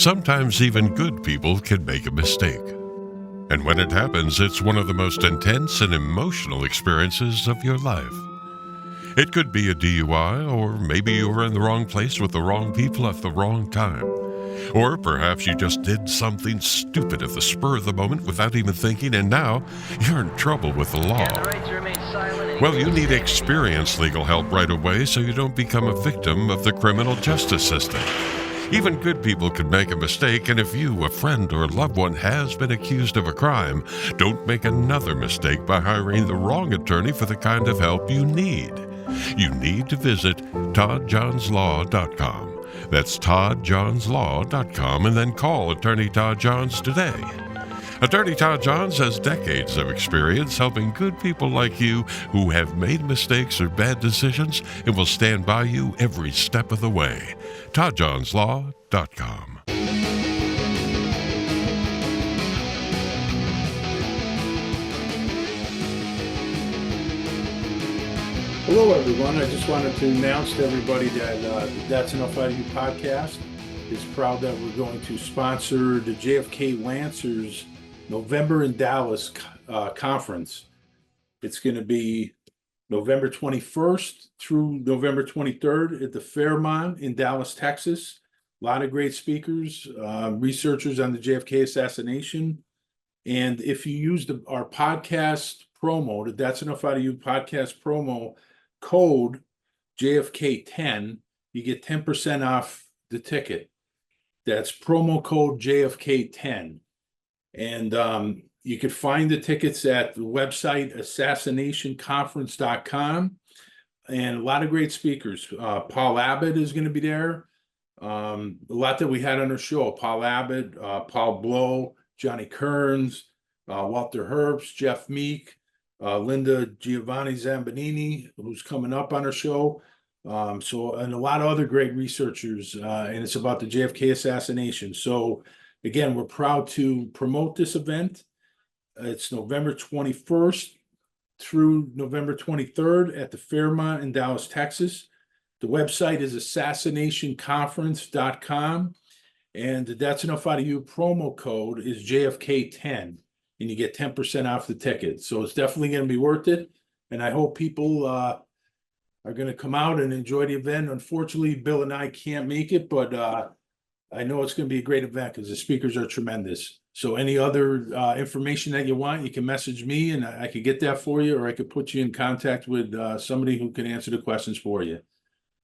Sometimes even good people can make a mistake. And when it happens, it's one of the most intense and emotional experiences of your life. It could be a DUI, or maybe you were in the wrong place with the wrong people at the wrong time. Or perhaps you just did something stupid at the spur of the moment without even thinking, and now you're in trouble with the law. Well, you need experienced legal help right away so you don't become a victim of the criminal justice system. Even good people can make a mistake, and if you, a friend, or a loved one has been accused of a crime, don't make another mistake by hiring the wrong attorney for the kind of help you need. You need to visit toddjohnslaw.com. That's toddjohnslaw.com, and then call Attorney Todd Johns today. Attorney Todd Johns has decades of experience helping good people like you who have made mistakes or bad decisions and will stand by you every step of the way. toddjohnslaw.com. Hello, everyone. I just wanted to announce to everybody that That's Enough Out of You podcast is proud that we're going to sponsor the JFK Lancers November in Dallas conference. It's going to be November 21st through November 23rd at the Fairmont in Dallas, Texas. A lot of great speakers, researchers on the JFK assassination. And if you use our podcast promo, the That's Enough Out of You podcast promo code JFK10, you get 10% off the ticket. That's promo code JFK10. And you can find the tickets at the website assassinationconference.com. And a lot of great speakers. Paul Abbott is going to be there. A lot that we had on our show. Paul Abbott, Paul Blow, Johnny Kearns, Walter Herbst, Jeff Meek, Linda Giovanni Zambonini, who's coming up on our show. And a lot of other great researchers, and it's about the JFK assassination. So again, we're proud to promote this event. It's November 21st through November 23rd at the Fairmont in Dallas, Texas. The website is assassinationconference.com, and the That's Enough Out of You promo code is JFK10. And you get 10% off the ticket. So it's definitely going to be worth it. And I hope people are going to come out and enjoy the event. Unfortunately, Bill and I can't make it, but I know it's going to be a great event because the speakers are tremendous. So any other information that you want, you can message me and I could get that for you, or I could put you in contact with somebody who can answer the questions for you.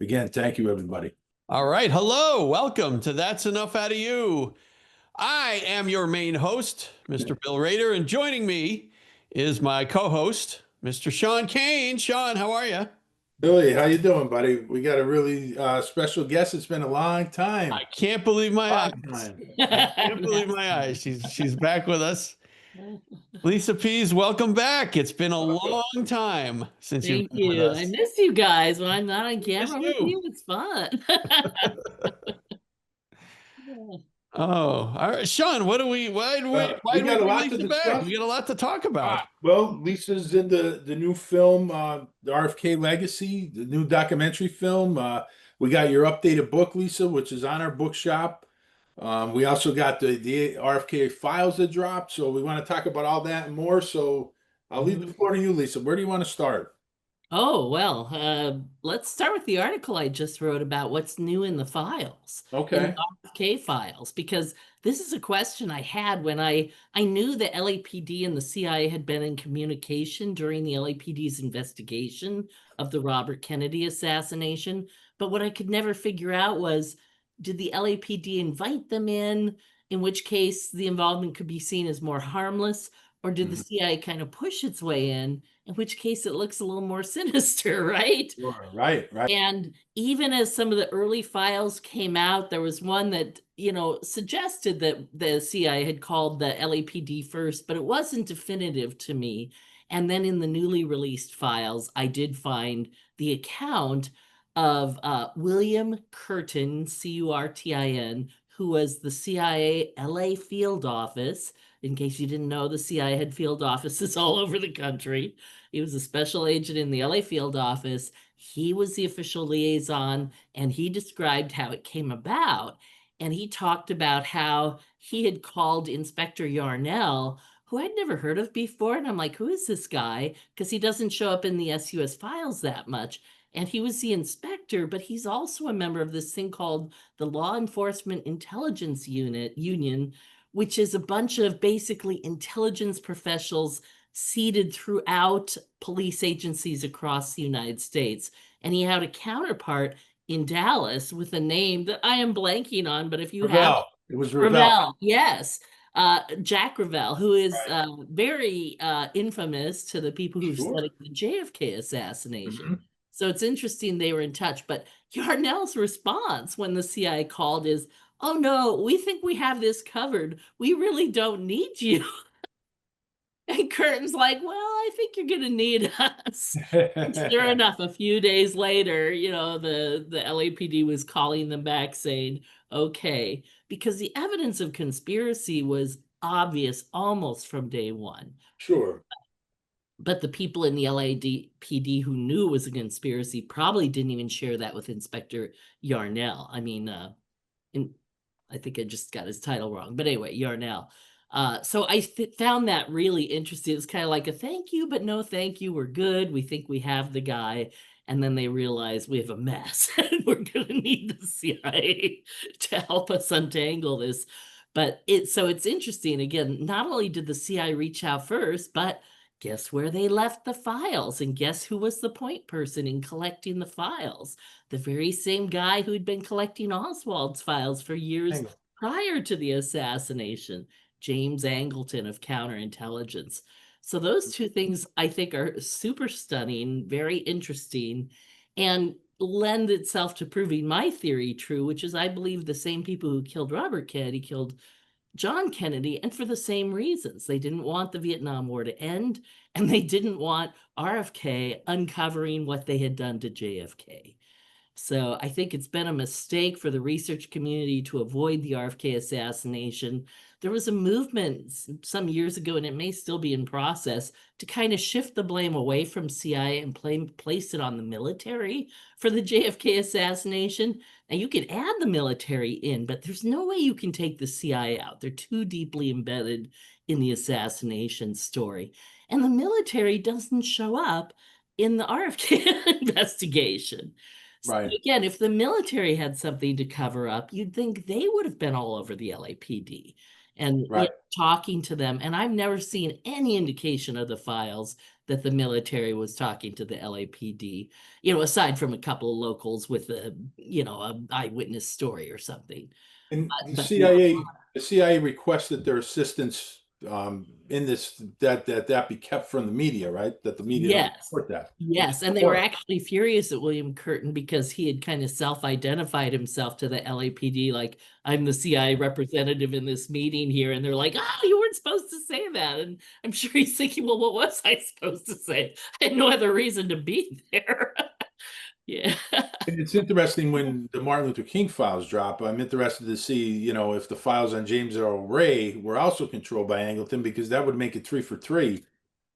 Again, thank you, everybody. All right. Hello. Welcome to That's Enough Out of You. I am your main host, Mr. Bill Rader, and joining me is my co-host, Mr. Sean Kane. Sean, how are you? Billy, how you doing, buddy? We got a really special guest. It's been a long time. I can't believe my eyes. I can't believe my eyes. She's back with us. Lisa Pease, welcome back. It's been a long time since you've been with us. I miss you guys when I'm not on camera with you. It's fun. Oh, all right, Sean. What do we? Why do we got a lot to discuss. We got a lot to talk about. Well, Lisa's in the new film, the RFK Legacy, the new documentary film. We got your updated book, Lisa, which is on our bookshop. We also got the RFK files that dropped. So we want to talk about all that and more. So I'll leave the floor to you, Lisa. Where do you want to start? Oh, well, let's start with the article I just wrote about what's new in the files. Okay. In the RFK files, because this is a question I had when I knew the LAPD and the CIA had been in communication during the LAPD's investigation of the Robert Kennedy assassination. But what I could never figure out was, did the LAPD invite them in which case the involvement could be seen as more harmless, or did the CIA kind of push its way in which case it looks a little more sinister, right? Sure, right. And even as some of the early files came out, there was one that, suggested that the CIA had called the LAPD first, but it wasn't definitive to me. And then in the newly released files, I did find the account of William Curtin, Curtin, who was the CIA LA field office. In case you didn't know, the CIA had field offices all over the country. He was a special agent in the LA field office. He was the official liaison, and he described how it came about. and he talked about how he had called Inspector Yarnell, who I'd never heard of before. And I'm like, who is this guy? Because he doesn't show up in the SUS files that much. And he was the inspector, but he's also a member of this thing called the Law Enforcement Intelligence Union, which is a bunch of basically intelligence professionals seated throughout police agencies across the United States. And he had a counterpart in Dallas with a name that I am blanking on, but if you have Ravel. It was Ravel. Ravel, yes. Jack Ravel, who is Right. very infamous to the people who Sure. studied the JFK assassination. Mhm. So it's interesting they were in touch. But Yarnell's response when the CIA called is, oh no, we think we have this covered. We really don't need you. And Curtin's like, well, I think you're going to need us. And sure enough, a few days later, the LAPD was calling them back saying, okay, because the evidence of conspiracy was obvious almost from day one. Sure. But the people in the LAPD who knew it was a conspiracy probably didn't even share that with Inspector Yarnell. I mean, I think I just got his title wrong, but anyway, Yarnell. So I found that really interesting. It's kind of like a thank you, but no thank you. We're good. We think we have the guy. And then they realize we have a mess and we're going to need the CIA to help us untangle this. But it's interesting. Again, not only did the CIA reach out first, but guess where they left the files? And guess who was the point person in collecting the files? The very same guy who'd been collecting Oswald's files for years prior to the assassination, James Angleton of Counterintelligence. So those two things I think are super stunning, very interesting, and lend itself to proving my theory true, which is I believe the same people who killed Robert Kennedy killed John Kennedy, and for the same reasons. They didn't want the Vietnam War to end, and they didn't want RFK uncovering what they had done to JFK. So I think it's been a mistake for the research community to avoid the RFK assassination. There was a movement some years ago, and it may still be in process, to kind of shift the blame away from CIA and place it on the military for the JFK assassination. And you can add the military in, but there's no way you can take the CIA out. They're too deeply embedded in the assassination story. And the military doesn't show up in the RFK investigation. Right. So again, if the military had something to cover up, you'd think they would have been all over the LAPD and Right. talking to them. And I've never seen any indication of the files that the military was talking to the LAPD, aside from a couple of locals with a eyewitness story or something. And the But CIA requested their assistance in this that be kept from the media, right? That the media don't yes. report that. Yes, and they were actually furious at William Curtin because he had kind of self-identified himself to the LAPD, like, I'm the CIA representative in this meeting here. And they're like, oh, you weren't supposed to say that. And I'm sure he's thinking, well, what was I supposed to say? I had no other reason to be there. Yeah. And it's interesting when the Martin Luther King files drop. I'm interested to see, if the files on James Earl Ray were also controlled by Angleton, because that would make it 3 for 3.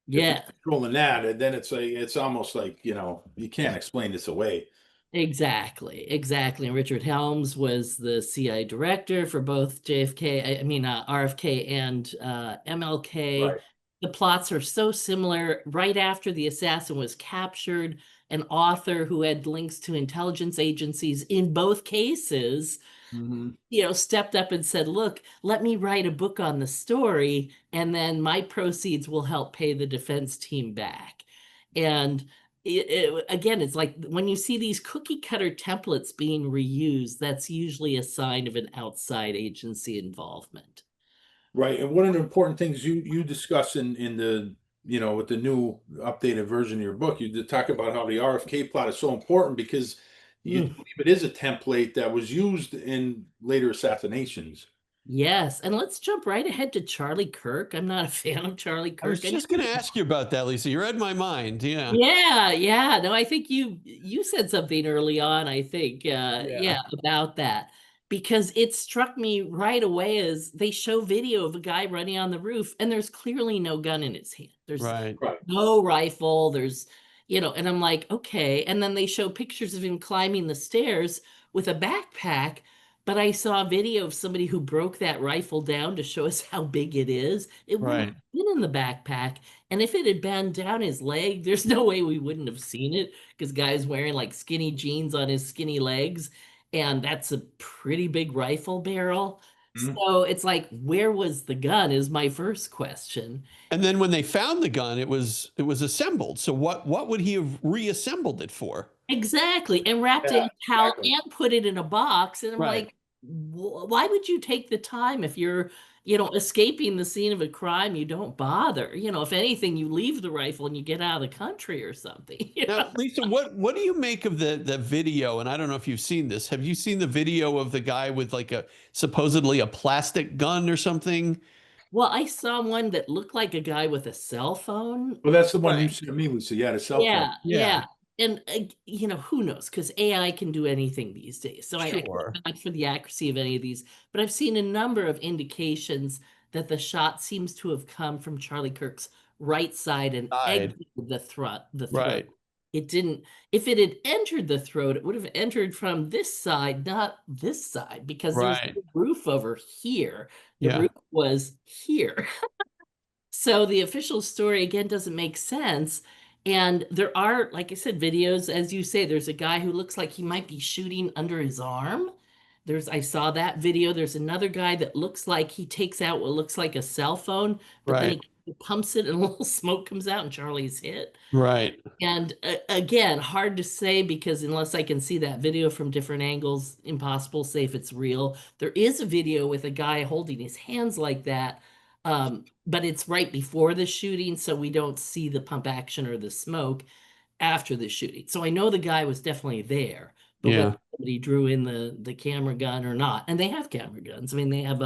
Yeah. If it's controlling that, and then it's almost like, you can't explain this away. Exactly. And Richard Helms was the CIA director for both RFK and MLK. Right. The plots are so similar. Right after the assassin was captured, an author who had links to intelligence agencies in both cases, stepped up and said, look, let me write a book on the story, and then my proceeds will help pay the defense team back. And again, it's like when you see these cookie cutter templates being reused, that's usually a sign of an outside agency involvement. Right. And one of the important things you discuss in the, with the new updated version of your book, you talk about how the RFK plot is so important because you believe it is a template that was used in later assassinations. Yes, and let's jump right ahead to Charlie Kirk. I'm not a fan of Charlie Kirk. I was just going to ask you about that, Lisa. You read my mind. Yeah. Yeah. No, I think you said something early on, I think, about that. Because it struck me right away as they show video of a guy running on the roof, and there's clearly no gun in his hand. There's no rifle. There's, and I'm like, okay. And then they show pictures of him climbing the stairs with a backpack, But I saw a video of somebody who broke that rifle down to show us how big it is. It wouldn't Right. have been in the backpack. And if it had been down his leg, there's no way we wouldn't have seen it because guy's wearing like skinny jeans on his skinny legs. And that's a pretty big rifle barrel. Mhm. So it's like, where was the gun is my first question. And then when they found the gun, it was assembled. So what would he have reassembled it for? Exactly. And wrapped it Yeah, in towel exactly. and put it in a box. And I'm Right. like, why would you take the time if you're, escaping the scene of a crime? You don't bother. If anything, you leave the rifle and you get out of the country or something. Now, Lisa, what do you make of the video? And I don't know if you've seen this. Have you seen the video of the guy with like a supposedly a plastic gun or something? Well, I saw one that looked like a guy with a cell phone. Well, that's the one you Right. sent me, Lisa. Yeah, the cell phone. Yeah, Yeah. yeah. And who knows? Because AI can do anything these days. So I Sure. can't vouch for the accuracy of any of these, but I've seen a number of indications that the shot seems to have come from Charlie Kirk's right side and Side. exited the throat. Right. It didn't, if it had entered the throat, it would have entered from this side, not this side, because there's Right. the roof over here. The Yeah. roof was here. So the official story again doesn't make sense. And there are, like I said, videos, as you say, there's a guy who looks like he might be shooting under his arm. I saw that video. There's another guy that looks like he takes out what looks like a cell phone, but then Right. he pumps it and a little smoke comes out and Charlie's hit. Right. And again, hard to say because unless I can see that video from different angles, impossible to say if it's real. There is a video with a guy holding his hands like that, but it's right before the shooting, so we don't see the pump action or the smoke after the shooting. So I know the guy was definitely there, but whether Yeah. somebody drew in the camera gun or not, and they have camera guns. I mean, they have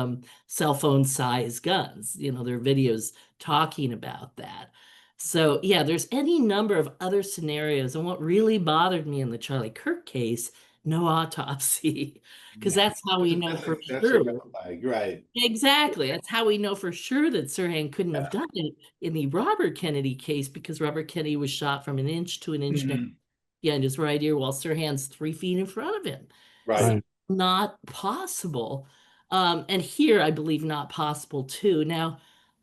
cell phone size guns. There are videos talking about that. So yeah, there's any number of other scenarios. And what really bothered me in the Charlie Kirk case, no autopsy, because Yeah. that's how we know for That's a sure. red flag, right? Exactly. That's how we know for sure that Sirhan couldn't have Yeah. done it in the Robert Kennedy case because Robert Kennedy was shot from an inch to an inch and Mhm. behind his right ear while Sirhan's 3 feet in front of him. So Right. Right. not possible. And here I believe not possible too. Now,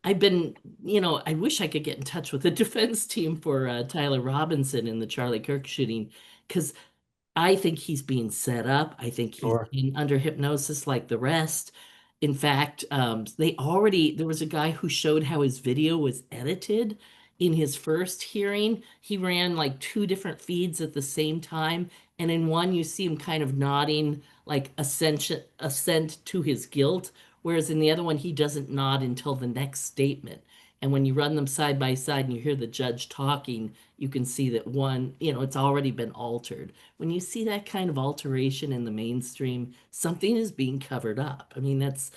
I've been, I wish I could get in touch with the defense team for Tyler Robinson in the Charlie Kirk shooting because I think he's being set up. I think he's Sure. being under hypnosis like the rest. In fact, there was a guy who showed how his video was edited in his first hearing. He ran like two different feeds at the same time. And in one, you see him kind of nodding like assent to his guilt. Whereas in the other one, he doesn't nod until the next statement. And when you run them side by side and you hear the judge talking, you can see that one, it's already been altered. When you see that kind of alteration in the mainstream, something is being covered up. I mean, that's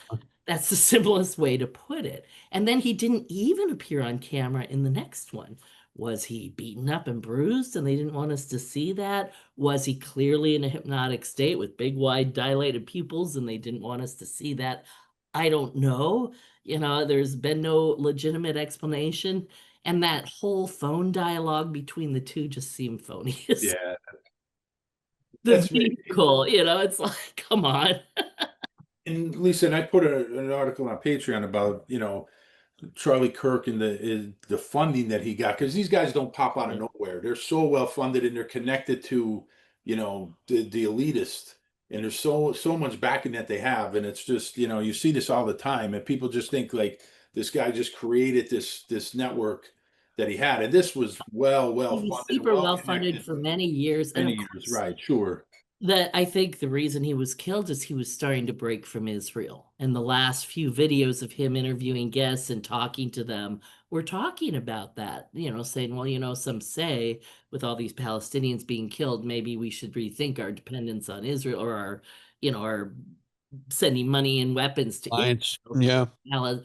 the simplest way to put it. And then he didn't even appear on camera in the next one. Was he beaten up and bruised and they didn't want us to see that? Was he clearly in a hypnotic state with big, wide, dilated pupils and they didn't want us to see that? I don't know. There's been no legitimate explanation. And that whole phone dialogue between the two just seemed phony. Yeah. The That's me. vehicle, it's like, come on. And Lisa, and I put an article on Patreon about, Charlie Kirk and the funding that he got, because these guys don't pop out of nowhere. They're so well funded and they're connected to, the elitist. And there's so much backing that they have. And it's just, you see this all the time. And people just think like this guy just created this network that he had. And this was well He was funded and super well well funded connected for for many years. And many of years. course, Right, sure. that I think the reason he was killed is he was starting to break from Israel. And the last few videos of him interviewing guests and talking to them were talking about that, saying, well, some say with all these Palestinians being killed, maybe we should rethink our dependence on Israel or our sending money and weapons to Science. Israel. Yeah.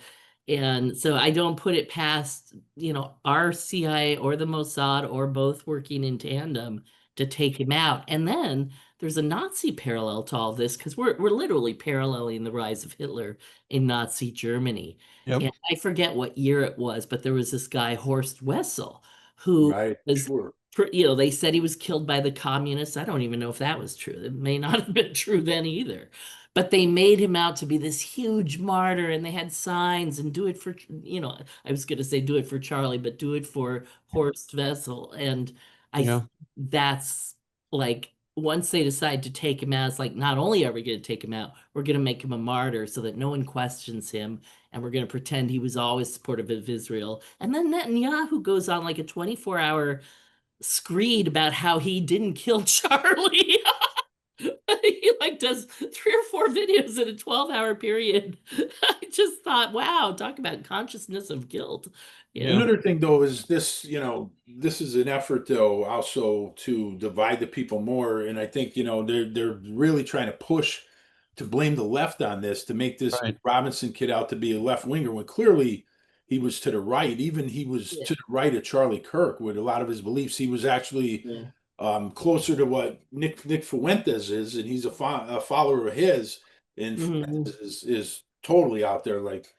And so I don't put it past, our CIA or the Mossad or both working in tandem to take him out. And then there's a Nazi parallel to all this because we're literally paralleling the rise of Hitler in Nazi Germany. Yep. And I forget what year it was, but there was this guy, Horst Wessel, who Right, was, sure. they said he was killed by the communists. I don't even know if that was true. It may not have been true then either. but they made him out to be this huge martyr, and they had signs and do it for, I was going to say do it for Charlie, but do it for Horst Wessel. And Yeah. that's like, once they decide to take him out, it's like, not only are we going to take him out, we're going to make him a martyr so that no one questions him. And we're going to pretend he was always supportive of Israel. And then Netanyahu goes on like a 24-hour screed about how he didn't kill Charlie. He like does 3 or 4 videos in a 12-hour period. I just thought, wow, talk about consciousness of guilt. Yeah. Another thing though is this, this is an effort though also to divide the people more. And I think, they're really trying to push to blame the left on this, to make this Right. Robinson kid out to be a left winger when clearly he was to the right. Even he was Yeah. to the right of Charlie Kirk with a lot of his beliefs. He was actually Yeah. closer to what Nick Fuentes is, and he's a follower of his. And Mhm. Fuentes is totally out there, like,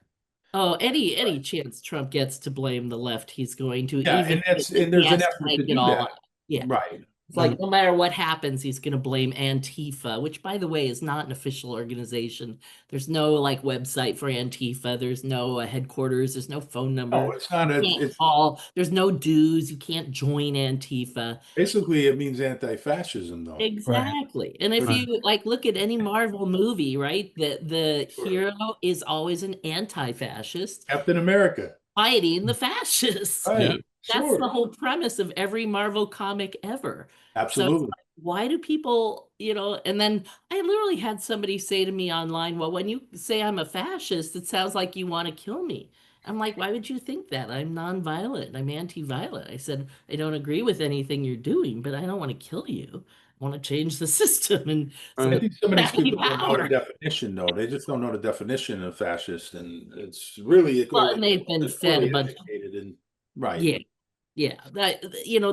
Oh, any chance Trump gets to blame the left, he's going to, yeah, even and if he there's an has to effort to make it do all that, up. Yeah. right? It's like no matter what happens, he's going to blame Antifa, which, by the way, is not an official organization. There's no like website for Antifa. There's no headquarters. There's no phone No, number. it's not. You can't It's call. There's no dues. You can't join Antifa. basically it means anti-fascism, though. Right. Exactly. And if Which, Right. you like look at any Marvel movie, right, the sure. hero is always an anti-fascist Captain America, fighting the fascists. Yeah. right? That's the Sure, whole premise of every Marvel comic ever. So it's absolutely. like, why do people, and then I literally had somebody say to me online, well, when you say I'm a fascist, it sounds like you want to kill me. I'm like, why would you think that? I'm nonviolent. I'm anti-violent. I said, I don't agree with anything you're doing, but I don't want to kill you. I want to change the system and so I Right. think some of these have any people don't know the power. definition, though. They just don't know the definition of fascist, and it's really Well, and they've been fed a poorly bunch. educated. And right, Yeah. Yeah,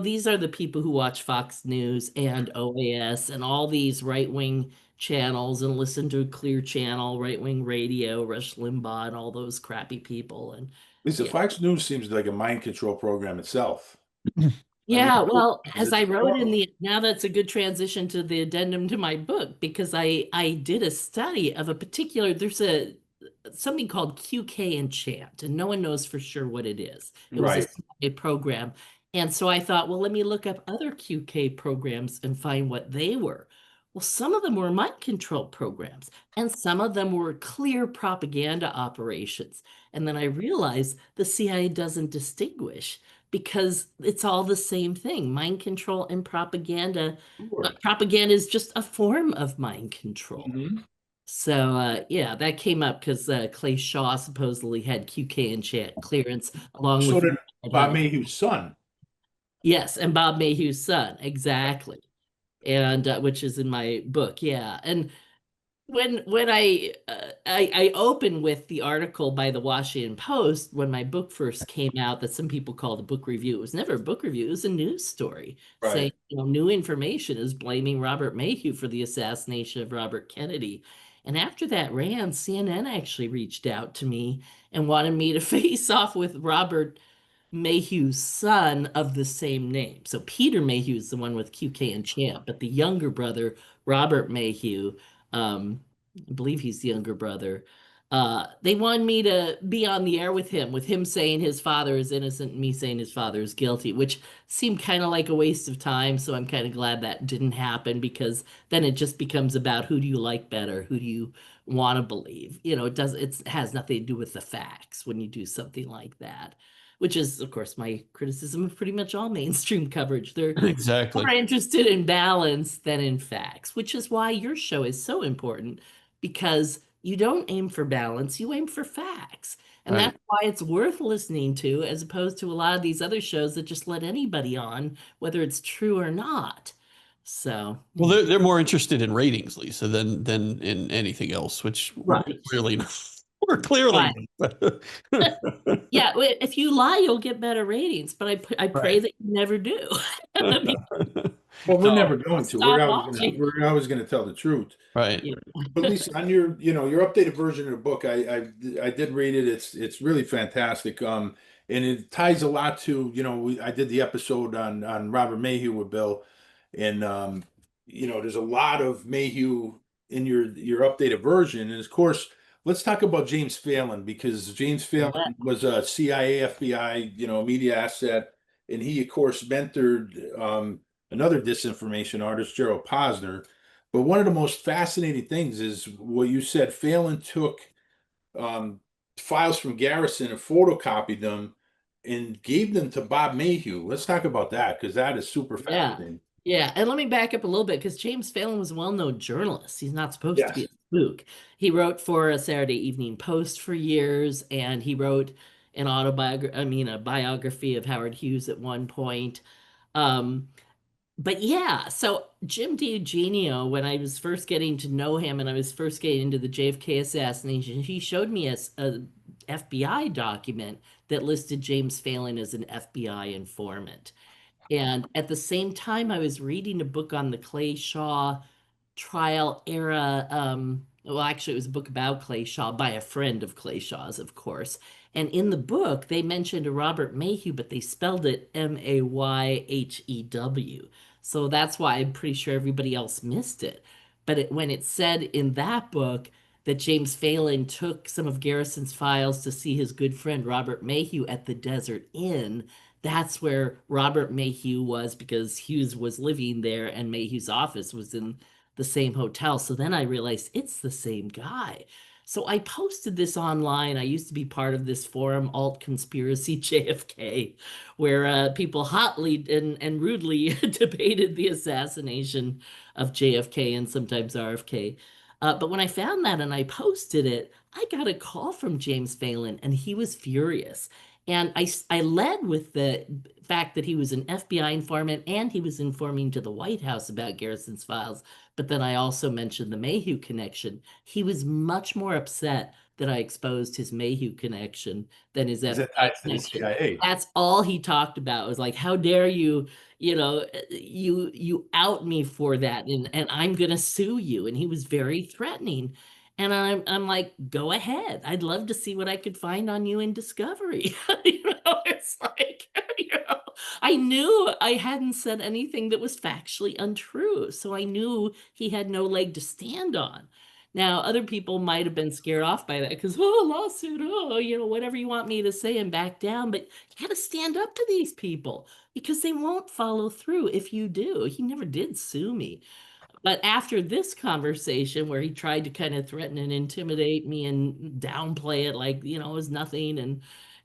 these are the people who watch Fox News and OAS and all these right-wing channels and listen to Clear Channel, right-wing radio, Rush Limbaugh, and all those crappy people. And Lisa, yeah. Fox News seems like a mind control program itself. I mean, Yeah, well, as it's I wrote in horrible. the now that's a good transition to the addendum to my book because I did a study of a particular there's a something called QKENCHANT and no one knows for sure what it is. It was a Right. CIA program. And so I thought, well, let me look up other QK programs and find what they were. Well, some of them were mind control programs and some of them were clear propaganda operations. And then I realized the CIA doesn't distinguish because it's all the same thing. Mind control and propaganda. Sure. Propaganda is just a form of mind control. Mhm. So yeah, that came up because Clay Shaw supposedly had QKENCHANT clearance along So with did Bob Mayhew's son. yes, and Bob Mayhew's son, exactly, and which is in my book. Yeah, and when I open with the article by the Washington Post when my book first came out that some people called a book review. It was never a book review, it was a news story saying, Right. new information is blaming Robert Maheu for the assassination of Robert Kennedy. And after that ran, CNN actually reached out to me and wanted me to face off with Robert Mayhew's son of the same name. So Peter Mayhew is the one with QKENCHANT, but the younger brother, Robert Maheu, I believe he's the younger brother. They wanted me to be on the air with him saying his father is innocent and me saying his father is guilty, which seemed kind of like a waste of time. So I'm kind of glad that didn't happen because then it just becomes about who do you like better? Who do you want to believe? It has nothing to do with the facts when you do something like that, which is, of course, my criticism of pretty much all mainstream coverage. They're Exactly. more interested in balance than in facts, which is why your show is so important because you don't aim for balance, you aim for facts. And Right. that's why it's worth listening to, as opposed to a lot of these other shows that just let anybody on, whether it's true or not. So, Well, they're more interested in ratings, Lisa, than in anything else, which we're right, clearly we're clearly right. not. Yeah, if you lie, you'll get better ratings, but I pray Right. that you never do. Well, we're No, never going to. Stop watching. We're always gonna tell the truth. right. Yeah. But Lisa, on your, your updated version of the book, I did read it. It's really fantastic. And it ties a lot to, I did the episode on Robert Maheu with Bill, and there's a lot of Maheu in your updated version. And of course, let's talk about James Phelan, because James Phelan was a CIA, FBI, media asset, and he of course mentored another disinformation artist, Gerald Posner. But one of the most fascinating things is what you said. Phelan took um, files from Garrison and photocopied them and gave them to Bob Maheu. Let's talk about that, because that is super Yeah. fascinating. Yeah. And let me back up a little bit, because James Phelan was a well-known journalist. He's not supposed to be Yes. a spook. He wrote for a Saturday Evening Post for years, and he wrote an autobiography, a biography of Howard Hughes at one point. Um, but yeah, so Jim DiEugenio, when I was first getting to know him and I was first getting into the JFK assassination, he showed me a FBI document that listed James Phelan as an FBI informant. And at the same time, I was reading a book on the Clay Shaw trial era. Well, actually, it was a book about Clay Shaw by a friend of Clay Shaw's, of course. And in the book, they mentioned a Robert Maheu, but they spelled it Mayhew. So that's why I'm pretty sure everybody else missed it. But when it said in that book that James Phelan took some of Garrison's files to see his good friend Robert Maheu at the Desert Inn, that's where Robert Maheu was, because Hughes was living there and Maheu's office was in the same hotel. So then I realized it's the same guy. So I posted this online. I used to be part of this forum, Alt Conspiracy JFK, where people hotly and rudely debated the assassination of JFK and sometimes RFK. But when I found that and I posted it, I got a call from James Phelan, and he was furious. And I led with the fact that he was an FBI informant and he was informing to the White House about Garrison's files. But then I also mentioned the Maheu connection. He was much more upset that I exposed his Maheu connection than his Is it FBI tied to the connection. CIA? That's all he talked about, was like, how dare you, you out me for that, and I'm gonna sue you. And he was very threatening. And I'm like, go ahead. I'd love to see what I could find on you in Discovery. It's like, I knew I hadn't said anything that was factually untrue. So I knew he had no leg to stand on. Now, other people might have been scared off by that because, oh, lawsuit, oh, whatever you want me to say and back down. But you got to stand up to these people because they won't follow through if you do. He never did sue me. But after this conversation, where he tried to kind of threaten and intimidate me and downplay it like, it was nothing. And,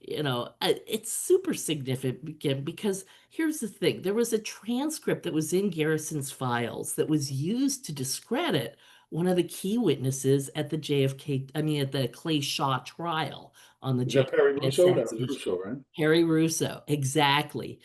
it's super significant because here's the thing: there was a transcript that was in Garrison's files that was used to discredit one of the key witnesses at the at the Clay Shaw trial on the Is that Perry JFK Russo? That was assassination. Russo, right? Harry Russo, exactly.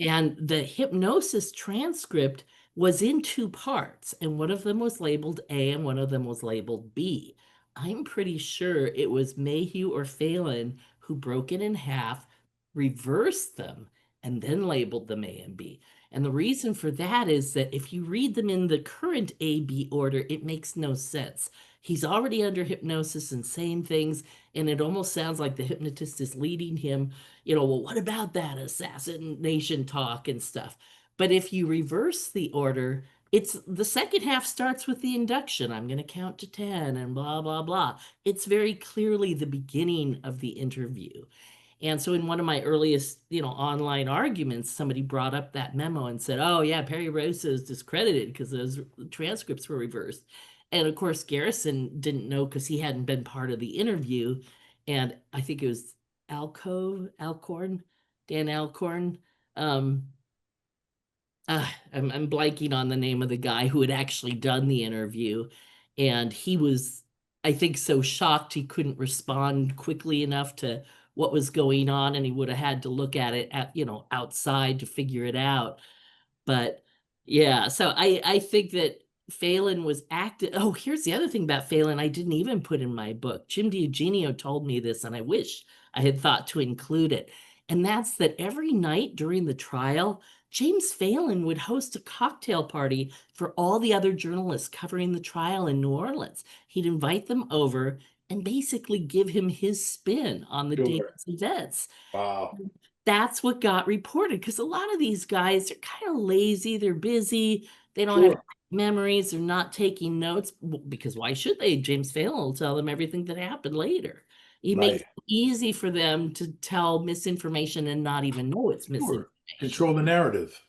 And the hypnosis transcript was in two parts, and one of them was labeled A and one of them was labeled B. I'm pretty sure it was Maheu or Phelan who broke it in half, reversed them, and then labeled them A and B. And the reason for that is that if you read them in the current A B order, it makes no sense. He's already under hypnosis and saying things, and it almost sounds like the hypnotist is leading him, well, what about that assassination talk and stuff? But if you reverse the order, it's the second half starts with the induction. I'm going to count to 10 and blah, blah, blah. It's very clearly the beginning of the interview. And so in one of my earliest, online arguments, somebody brought up that memo and said, oh, yeah, Perry Rosa is discredited because those transcripts were reversed. And of course, Garrison didn't know because he hadn't been part of the interview. And I think it was Dan Alcorn. Um, I'm blanking on the name of the guy who had actually done the interview. And he was, I think, so shocked he couldn't respond quickly enough to what was going on. And he would have had to look at it outside to figure it out. But yeah, so I think that Phelan was active. Oh, here's the other thing about Phelan I didn't even put in my book. Jim DiEugenio told me this, and I wish I had thought to include it. And that's that every night during the trial, James Phelan would host a cocktail party for all the other journalists covering the trial in New Orleans. He'd invite them over and basically give him his spin on the day's Sure. events. Wow. That's what got reported, because a lot of these guys are kind of lazy, they're busy, they don't have Sure. memories. They're not taking notes because why should they? James Phelan will tell them everything that happened later. He makes Right. it easy for them to tell misinformation and not even know it's misinformation. Sure. Control the narrative.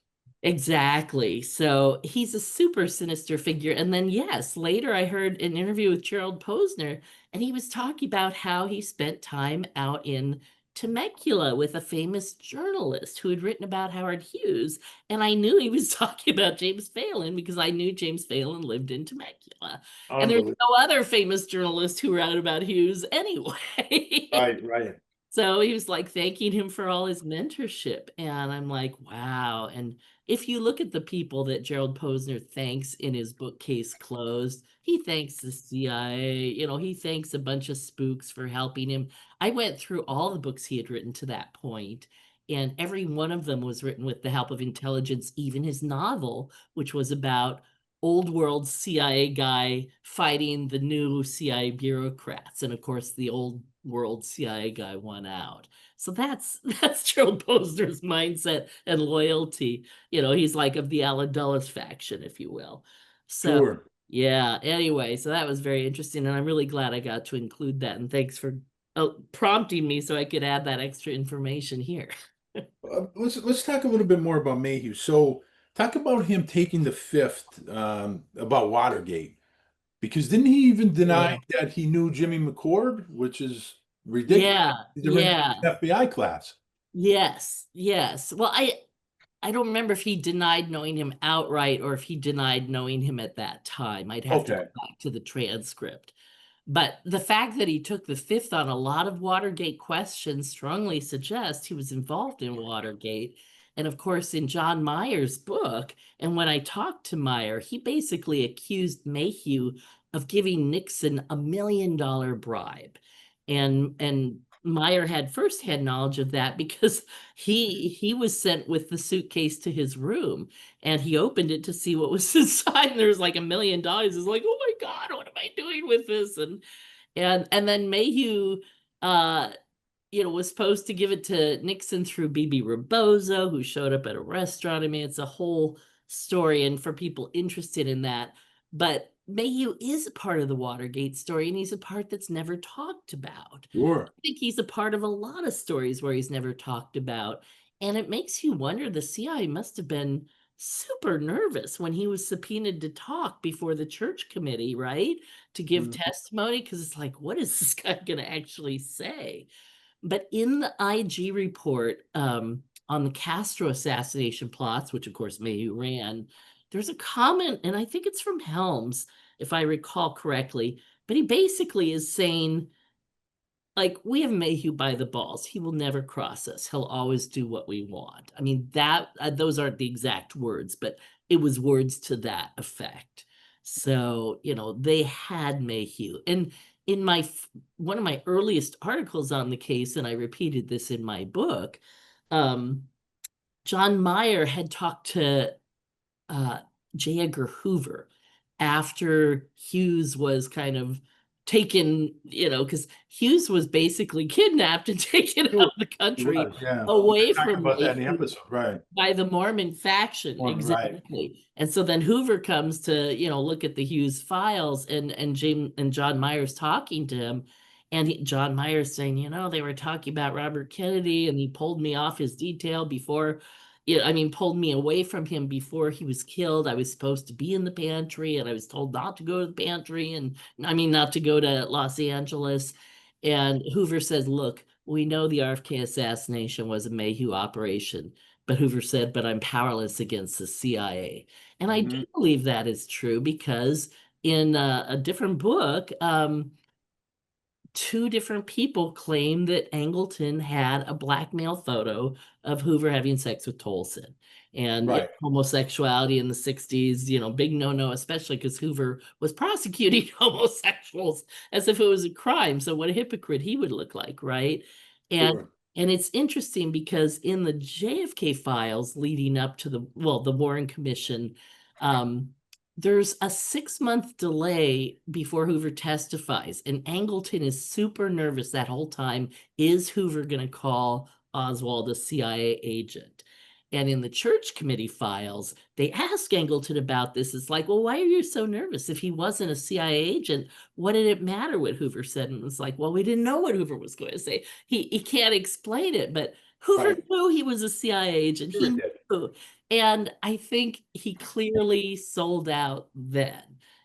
Exactly. So he's a super sinister figure. And then, yes, later I heard an interview with Gerald Posner, and he was talking about how he spent time out in Temecula with a famous journalist who had written about Howard Hughes. And I knew he was talking about James Phelan because I knew James Phelan lived in Temecula. And there's Unbelievable. no other famous journalist who wrote about Hughes anyway. Right, right. So he was like thanking him for all his mentorship. And I'm like, wow. And if you look at the people that Gerald Posner thanks in his book Case Closed, he thanks the CIA, he thanks a bunch of spooks for helping him. I went through all the books he had written to that point, and every one of them was written with the help of intelligence, even his novel, which was about old world CIA guy fighting the new CIA bureaucrats. And of course, the old world CIA guy won out. So that's Gerald Posner's mindset and loyalty. He's like of the Alan Dulles faction, if you will. So Sure. yeah, anyway, so that was very interesting. And I'm really glad I got to include that. And thanks for prompting me so I could add that extra information here. Let's talk a little bit more about Mayhew. So, talk about him taking the fifth about Watergate, because didn't he even deny Yeah. that he knew Jimmy McCord, which is ridiculous. Yeah, He's a yeah. FBI class. Yes, yes. Well, I don't remember if he denied knowing him outright or if he denied knowing him at that time. I'd have to go Okay. back to the transcript. But the fact that he took the fifth on a lot of Watergate questions strongly suggests he was involved in Watergate. And of course, in John Meyer's book, and when I talked to Meyer, he basically accused Mayhew of giving Nixon $1 million bribe. And Meyer had firsthand knowledge of that because he was sent with the suitcase to his room, and he opened it to see what was inside, and there was like $1 million. He's like, oh my God, what am I doing with this? And then Mayhew was supposed to give it to Nixon through BB Rebozo, who showed up at a restaurant. I mean, it's a whole story, and for people interested in that. But Mayhew is a part of the Watergate story, and he's a part that's never talked about. Sure. I think he's a part of a lot of stories where he's never talked about. And it makes you wonder, the CIA must have been super nervous when he was subpoenaed to talk before the church committee, right? To give Mhm. testimony, because it's like, what is this guy going to actually say? But in the IG report on the Castro assassination plots, which of course Mayhew ran, there's a comment, and I think it's from Helms, if I recall correctly, but he basically is saying, like, we have Mayhew by the balls. He will never cross us. He'll always do what we want. I mean, that those aren't the exact words, but it was words to that effect. So, they had Mayhew. And in one of my earliest articles on the case, and I repeated this in my book, um, John Meyer had talked to uh, J. Edgar Hoover after Hughes was kind of taken, because Hughes was basically kidnapped and taken out Sure. of the He country was, yeah. away Talk from about that in the Mayhew episode, right? by the Mormon faction. Right. Exactly. And so then Hoover comes to, look at the Hughes files, and James and John Myers talking to him. And John Myers saying, they were talking about Robert Kennedy, and he pulled me off his detail before, pulled me away from him before he was killed. I was supposed to be in the pantry, and I was told not to go to the pantry, and not to go to Los Angeles. And Hoover says, look, we know the RFK assassination was a Mayhew operation. But Hoover said, but I'm powerless against the CIA. And I do Mhm. believe that is true because in a different book, two different people claim that Angleton had a blackmail photo of Hoover having sex with Tolson. And Right. homosexuality in the 60s, big no-no, especially because Hoover was prosecuting homosexuals as if it was a crime. So what a hypocrite he would look like, right? And Sure. and it's interesting because in the JFK files leading up to the Warren Commission, there's a 6-month delay before Hoover testifies, and Angleton is super nervous that whole time. Is Hoover going to call Oswald a CIA agent? And in the church committee files, they ask Angleton about this. It's like, well, why are you so nervous? If he wasn't a CIA agent, what did it matter what Hoover said? And it's like, well, we didn't know what Hoover was going to say. He can't explain it, but Hoover knew he was a CIA agent. He knew. And I think he clearly sold out then.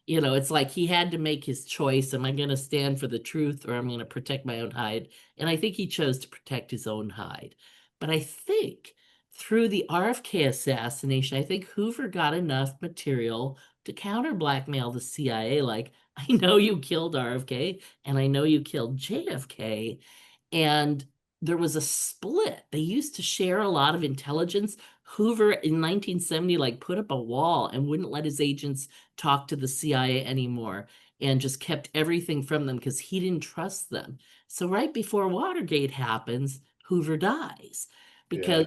It's like he had to make his choice. Am I going to stand for the truth or am I going to protect my own hide? And I think he chose to protect his own hide. But I think through the RFK assassination, I think Hoover got enough material to counter blackmail the CIA. Like, I know you killed RFK and I know you killed JFK. And there was a split. They used to share a lot of intelligence. Hoover in 1970 put up a wall and wouldn't let his agents talk to the CIA anymore and just kept everything from them because he didn't trust them. So right before Watergate happens, Hoover dies because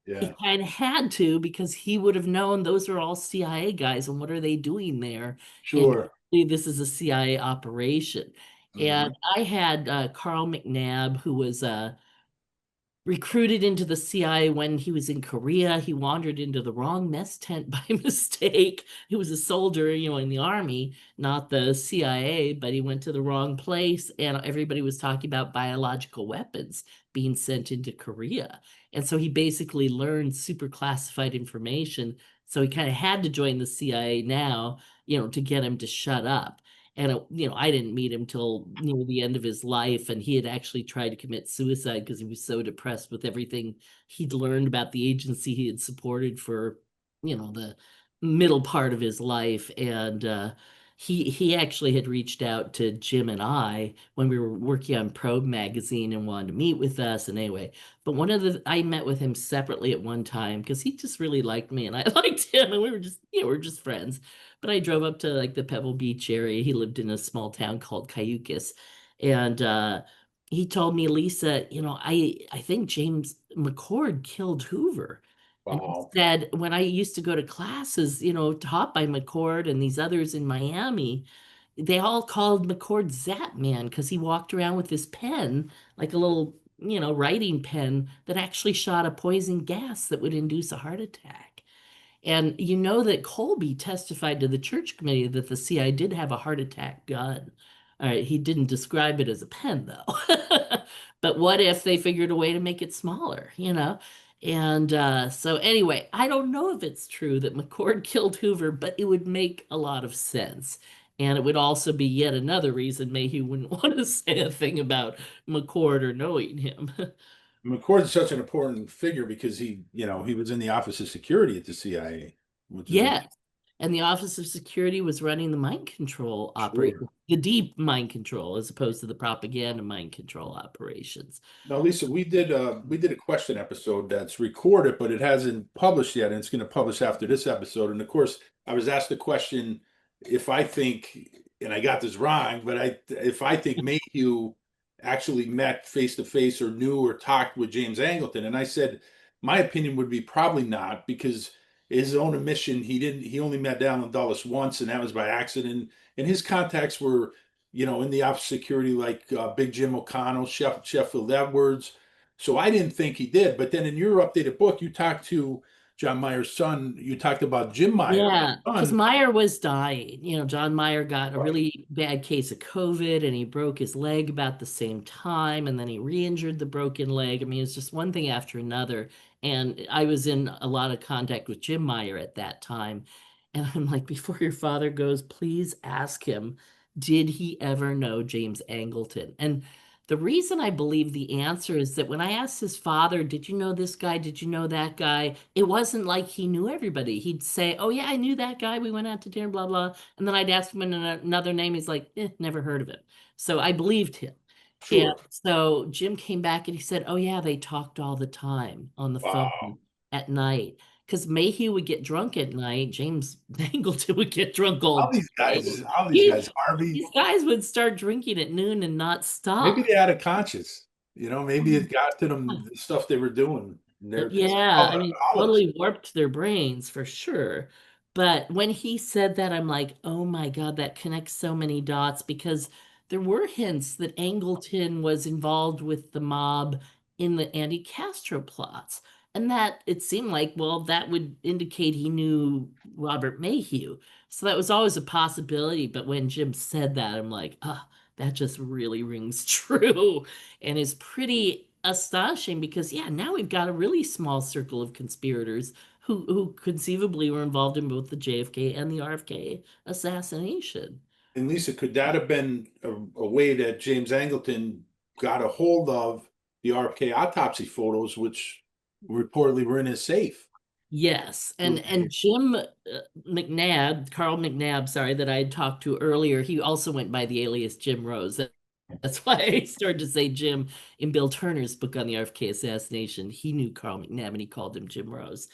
he kind of had to, because he would have known those are all CIA guys and what are they doing there? Sure. And this is a CIA operation. And I had Carl McNabb, who was recruited into the CIA when he was in Korea. He wandered into the wrong mess tent by mistake. He was a soldier, in the army, not the CIA, but he went to the wrong place. And everybody was talking about biological weapons being sent into Korea. And so he basically learned super classified information. So he kind of had to join the CIA now, to get him to shut up. And, I didn't meet him till near the end of his life. And he had actually tried to commit suicide because he was so depressed with everything he'd learned about the agency he had supported for, the middle part of his life. And he actually had reached out to Jim and I when we were working on Probe magazine and wanted to meet with us. And anyway, but I met with him separately at one time because he just really liked me and I liked him. And we were just friends. But I drove up to the Pebble Beach area. He lived in a small town called Cayucas. And he told me, Lisa, I think James McCord killed Hoover. And he said, when I used to go to classes, taught by McCord and these others in Miami, they all called McCord Zap Man because he walked around with this pen, like a little, writing pen that actually shot a poison gas that would induce a heart attack. And that Colby testified to the church committee that the CIA did have a heart attack gun. All right, he didn't describe it as a pen, though. But what if they figured a way to make it smaller, And so anyway, I don't know if it's true that McCord killed Hoover, but it would make a lot of sense. And it would also be yet another reason Maheu wouldn't want to say a thing about McCord or knowing him. McCord's such an important figure because he was in the Office of Security at the CIA. Yes. And the Office of Security was running the mind control operation, the deep mind control, as opposed to the propaganda mind control operations. Now, Lisa, we did a question episode that's recorded, but it hasn't published yet, and it's going to publish after this episode. And of course, I was asked the question if I think, and I got this wrong, but if I think Mayhew actually met face to face or knew or talked with James Angleton, and I said my opinion would be probably not, because his own admission, he only met Alan Dulles once, and that was by accident. And his contacts were, in the Office of Security, like Big Jim O'Connell, Sheffield Edwards. So I didn't think he did. But then in your updated book, you talked to John Meyer's son. You talked about Jim Meyer. Yeah, because Meyer was dying. John Meyer got a really bad case of COVID and he broke his leg about the same time. And then he re-injured the broken leg. I mean, it's just one thing after another. And I was in a lot of contact with Jim Meyer at that time. And I'm like, before your father goes, please ask him, did he ever know James Angleton? And the reason I believe the answer is that when I asked his father, did you know this guy? Did you know that guy? It wasn't like he knew everybody. He'd say, oh, yeah, I knew that guy. We went out to dinner, blah, blah. And then I'd ask him another name. He's like, never heard of him. So I believed him. Sure. And so Jim came back and he said, oh, yeah, they talked all the time on the phone at night. Because Mayhew would get drunk at night. James Angleton would get drunk all these day. guys, Harvey. These guys would start drinking at noon and not stop. Maybe they had a conscience. Maybe it got to them, the stuff they were doing. Yeah, I mean, totally warped their brains for sure. But when he said that, I'm like, oh my God, that connects so many dots, because there were hints that Angleton was involved with the mob in the anti-Castro plots. And that it seemed like, well, that would indicate he knew Robert Maheu. So that was always a possibility. But when Jim said that, I'm like, ah, that just really rings true and is pretty astonishing because, yeah, now we've got a really small circle of conspirators who conceivably were involved in both the JFK and the RFK assassination. And Lisa, could that have been a way that James Angleton got a hold of the RFK autopsy photos, which reportedly were in his safe? Yes, and Jim McNabb, Carl McNabb, sorry, that I had talked to earlier, he also went by the alias Jim Rose. That's why I started to say Jim in Bill Turner's book on the RFK assassination. He knew Carl McNabb and he called him Jim Rose.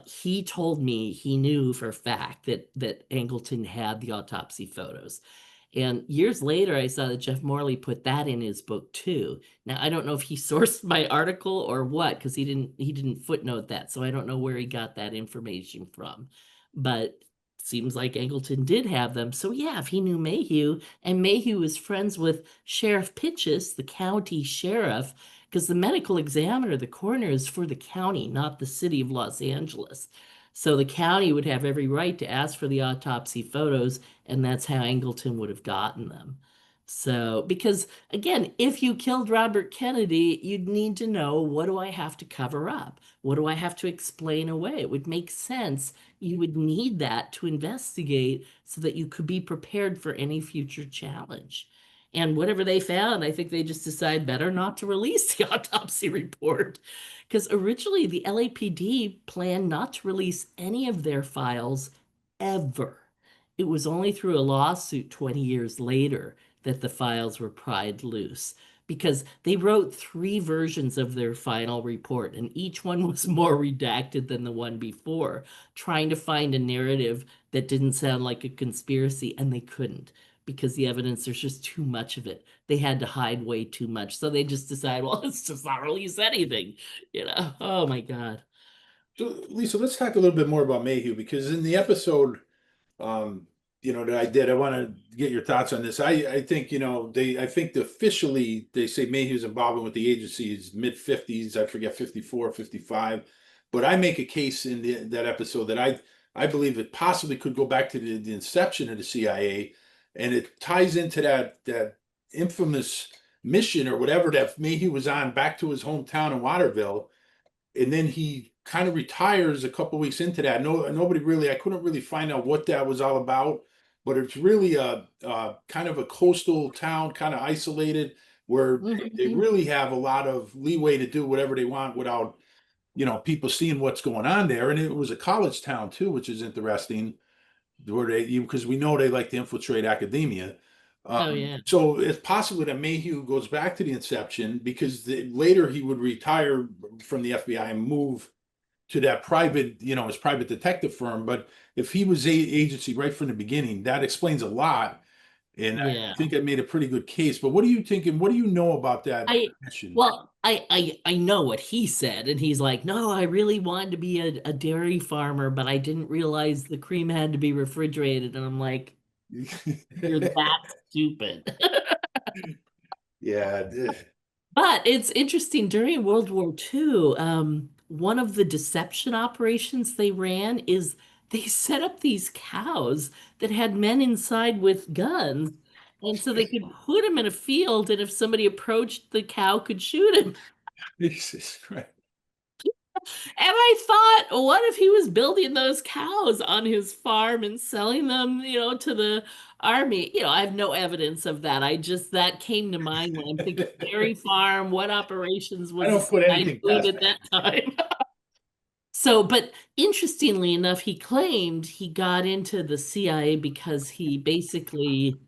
He told me he knew for a fact that Angleton had the autopsy photos. And years later, I saw that Jeff Morley put that in his book too. Now, I don't know if he sourced my article or what, because he didn't footnote that, so I don't know where he got that information from. But seems like Angleton did have them. So yeah, if he knew Mayhew, and Mayhew was friends with Sheriff Pitchess, the county sheriff, because the medical examiner, the coroner, is for the county, not the city of Los Angeles. So the county would have every right to ask for the autopsy photos, and that's how Angleton would have gotten them. So, because again, if you killed Robert Kennedy, you'd need to know, what do I have to cover up? What do I have to explain away? It would make sense. You would need that to investigate so that you could be prepared for any future challenge. And whatever they found, I think they just decided better not to release the autopsy report. Because originally the LAPD planned not to release any of their files ever. It was only through a lawsuit 20 years later that the files were pried loose because they wrote three versions of their final report, and each one was more redacted than the one before, trying to find a narrative that didn't sound like a conspiracy, and they couldn't because the evidence, there's just too much of it. They had to hide way too much. So they just decided, well, let's just not release anything, you know? Oh my God. So, Lisa, let's talk a little bit more about Mayhew because in the episode, um, that I did, I want to get your thoughts on this. I think, I think officially they say Mayhew's involvement with the agency is mid 50s. I forget 54, 55. But I make a case in that episode that I believe it possibly could go back to the inception of the CIA, and it ties into that infamous mission or whatever that Mayhew was on back to his hometown in Waterville, and then he kind of retires a couple weeks into that. No, nobody really, I couldn't really find out what that was all about, but it's really a kind of a coastal town, kind of isolated, where they Mhm. really have a lot of leeway to do whatever they want without, people seeing what's going on there. And it was a college town too, which is interesting, where because we know they like to infiltrate academia. Oh yeah. So it's possible that Mayhew goes back to the inception because later he would retire from the FBI and move to that private, his private detective firm. But if he was agency right from the beginning, that explains a lot. And I Yeah. think I made a pretty good case. But what are you thinking? What do you know about that I mission? well, I know what he said, and he's like, no, I really wanted to be a dairy farmer, but I didn't realize the cream had to be refrigerated. And I'm like, you're that stupid. Yeah. But it's interesting, during World War II, one of the deception operations they ran is they set up these cows that had men inside with guns. And so they could put them in a field, and if somebody approached, the cow could shoot him. Jesus Christ. And I thought, what if he was building those cows on his farm and selling them, to the army? I have no evidence of that. That came to mind when I'm thinking dairy farm, what operations I was the don't put CI anything doing past at that time? So, but interestingly enough, he claimed he got into the CIA because he basically,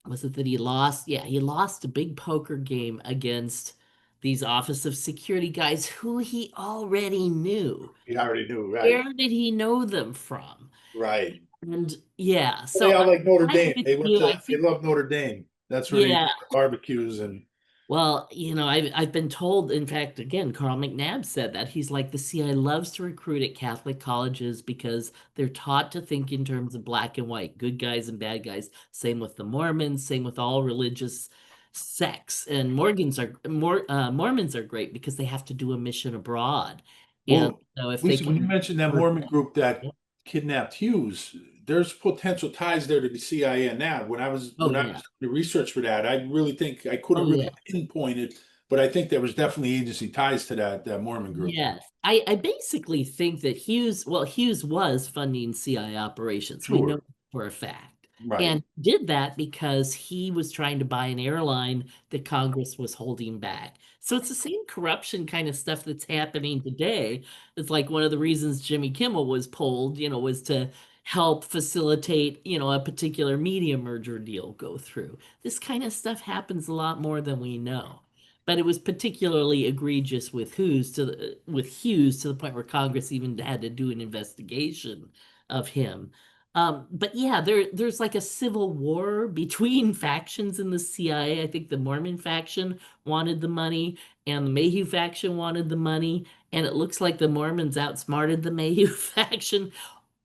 was it that he lost? Yeah, he lost a big poker game against these Office of Security guys who he already knew. He already knew, right? Where did he know them from? Right. And yeah, They so all like Notre I'm Dame. with They went you. to I they think, love Notre Dame. That's where they do yeah. their barbecues and Well, I've been told, in fact, again, Carl McNabb said that. He's like, the CIA loves to recruit at Catholic colleges because they're taught to think in terms of black and white, good guys and bad guys. Same with the Mormons, same with all religious sects, and Mormons are great because they have to do a mission abroad. And Well, so if they Lisa, when you can mentioned that Mormon group that kidnapped Hughes, there's potential ties there to the CIA and that. When I was Oh doing yeah. the research for that, I really think I couldn't Oh really yeah. pinpoint it, but I think there was definitely agency ties to that Mormon group. Yes. I basically think that Hughes was funding CIA operations. We know Sure. for a fact. Right. And did that because he was trying to buy an airline that Congress was holding back. So it's the same corruption kind of stuff that's happening today. It's like one of the reasons Jimmy Kimmel was pulled, was to help facilitate, a particular media merger deal go through. This kind of stuff happens a lot more than we know. But it was particularly egregious with Hughes to the point where Congress even had to do an investigation of him. But yeah, there's like a civil war between factions in the CIA. I think the Mormon faction wanted the money, and the Maheu faction wanted the money, and it looks like the Mormons outsmarted the Maheu faction.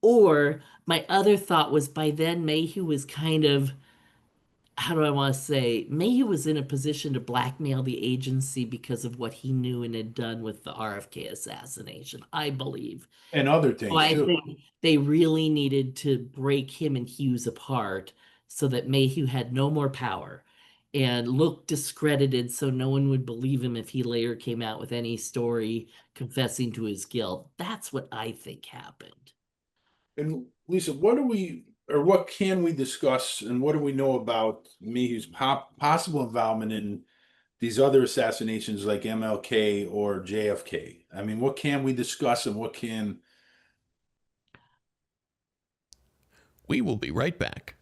Or my other thought was by then Maheu was kind of, how do I want to say, Mayhew was in a position to blackmail the agency because of what he knew and had done with the RFK assassination, I believe. And other So things I too. think they really needed to break him and Hughes apart so that Mayhew had no more power and looked discredited so no one would believe him if he later came out with any story confessing to his guilt. That's what I think happened. And Lisa, what can we discuss and what do we know about Mayhew's possible involvement in these other assassinations like MLK or JFK? I mean, what can we discuss and what can We will be right back.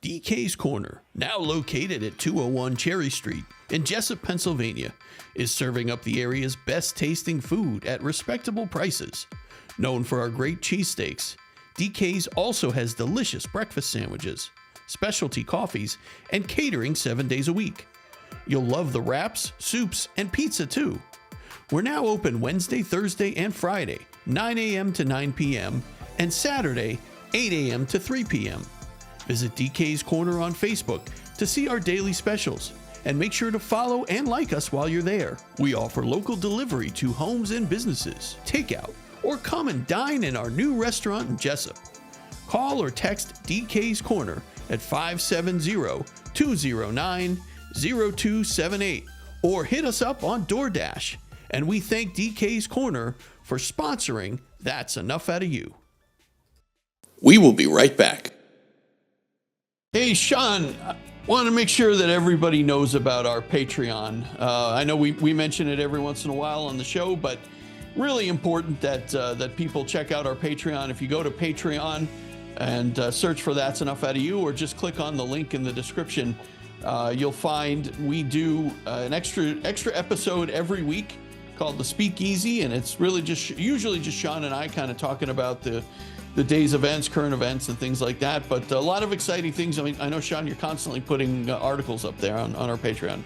DK's Corner, now located at 201 Cherry Street in Jessup, Pennsylvania, is serving up the area's best tasting food at respectable prices. Known for our great cheesesteaks, DK's also has delicious breakfast sandwiches, specialty coffees, and catering 7 days a week. You'll love the wraps, soups, and pizza too. We're now open Wednesday, Thursday, and Friday, 9 a.m. to 9 p.m., and Saturday, 8 a.m. to 3 p.m. Visit DK's Corner on Facebook to see our daily specials, and make sure to follow and like us while you're there. We offer local delivery to homes and businesses, takeout, or come and dine in our new restaurant in Jessup. Call or text DK's Corner at 570-209-0278 or hit us up on DoorDash. And we thank DK's Corner for sponsoring That's Enough Out of You. We will be right back. Hey, Sean, I want to make sure that everybody knows about our Patreon. I know we mention it every once in a while on the show, but really important that people check out our Patreon. If you go to Patreon and search for That's Enough Out of You, or just click on the link in the description, you'll find we do an extra episode every week called The Speakeasy, and it's really usually just Sean and I kind of talking about the day's events, current events, and things like that. But a lot of exciting things. I mean, I know, Sean, you're constantly putting articles up there on our Patreon.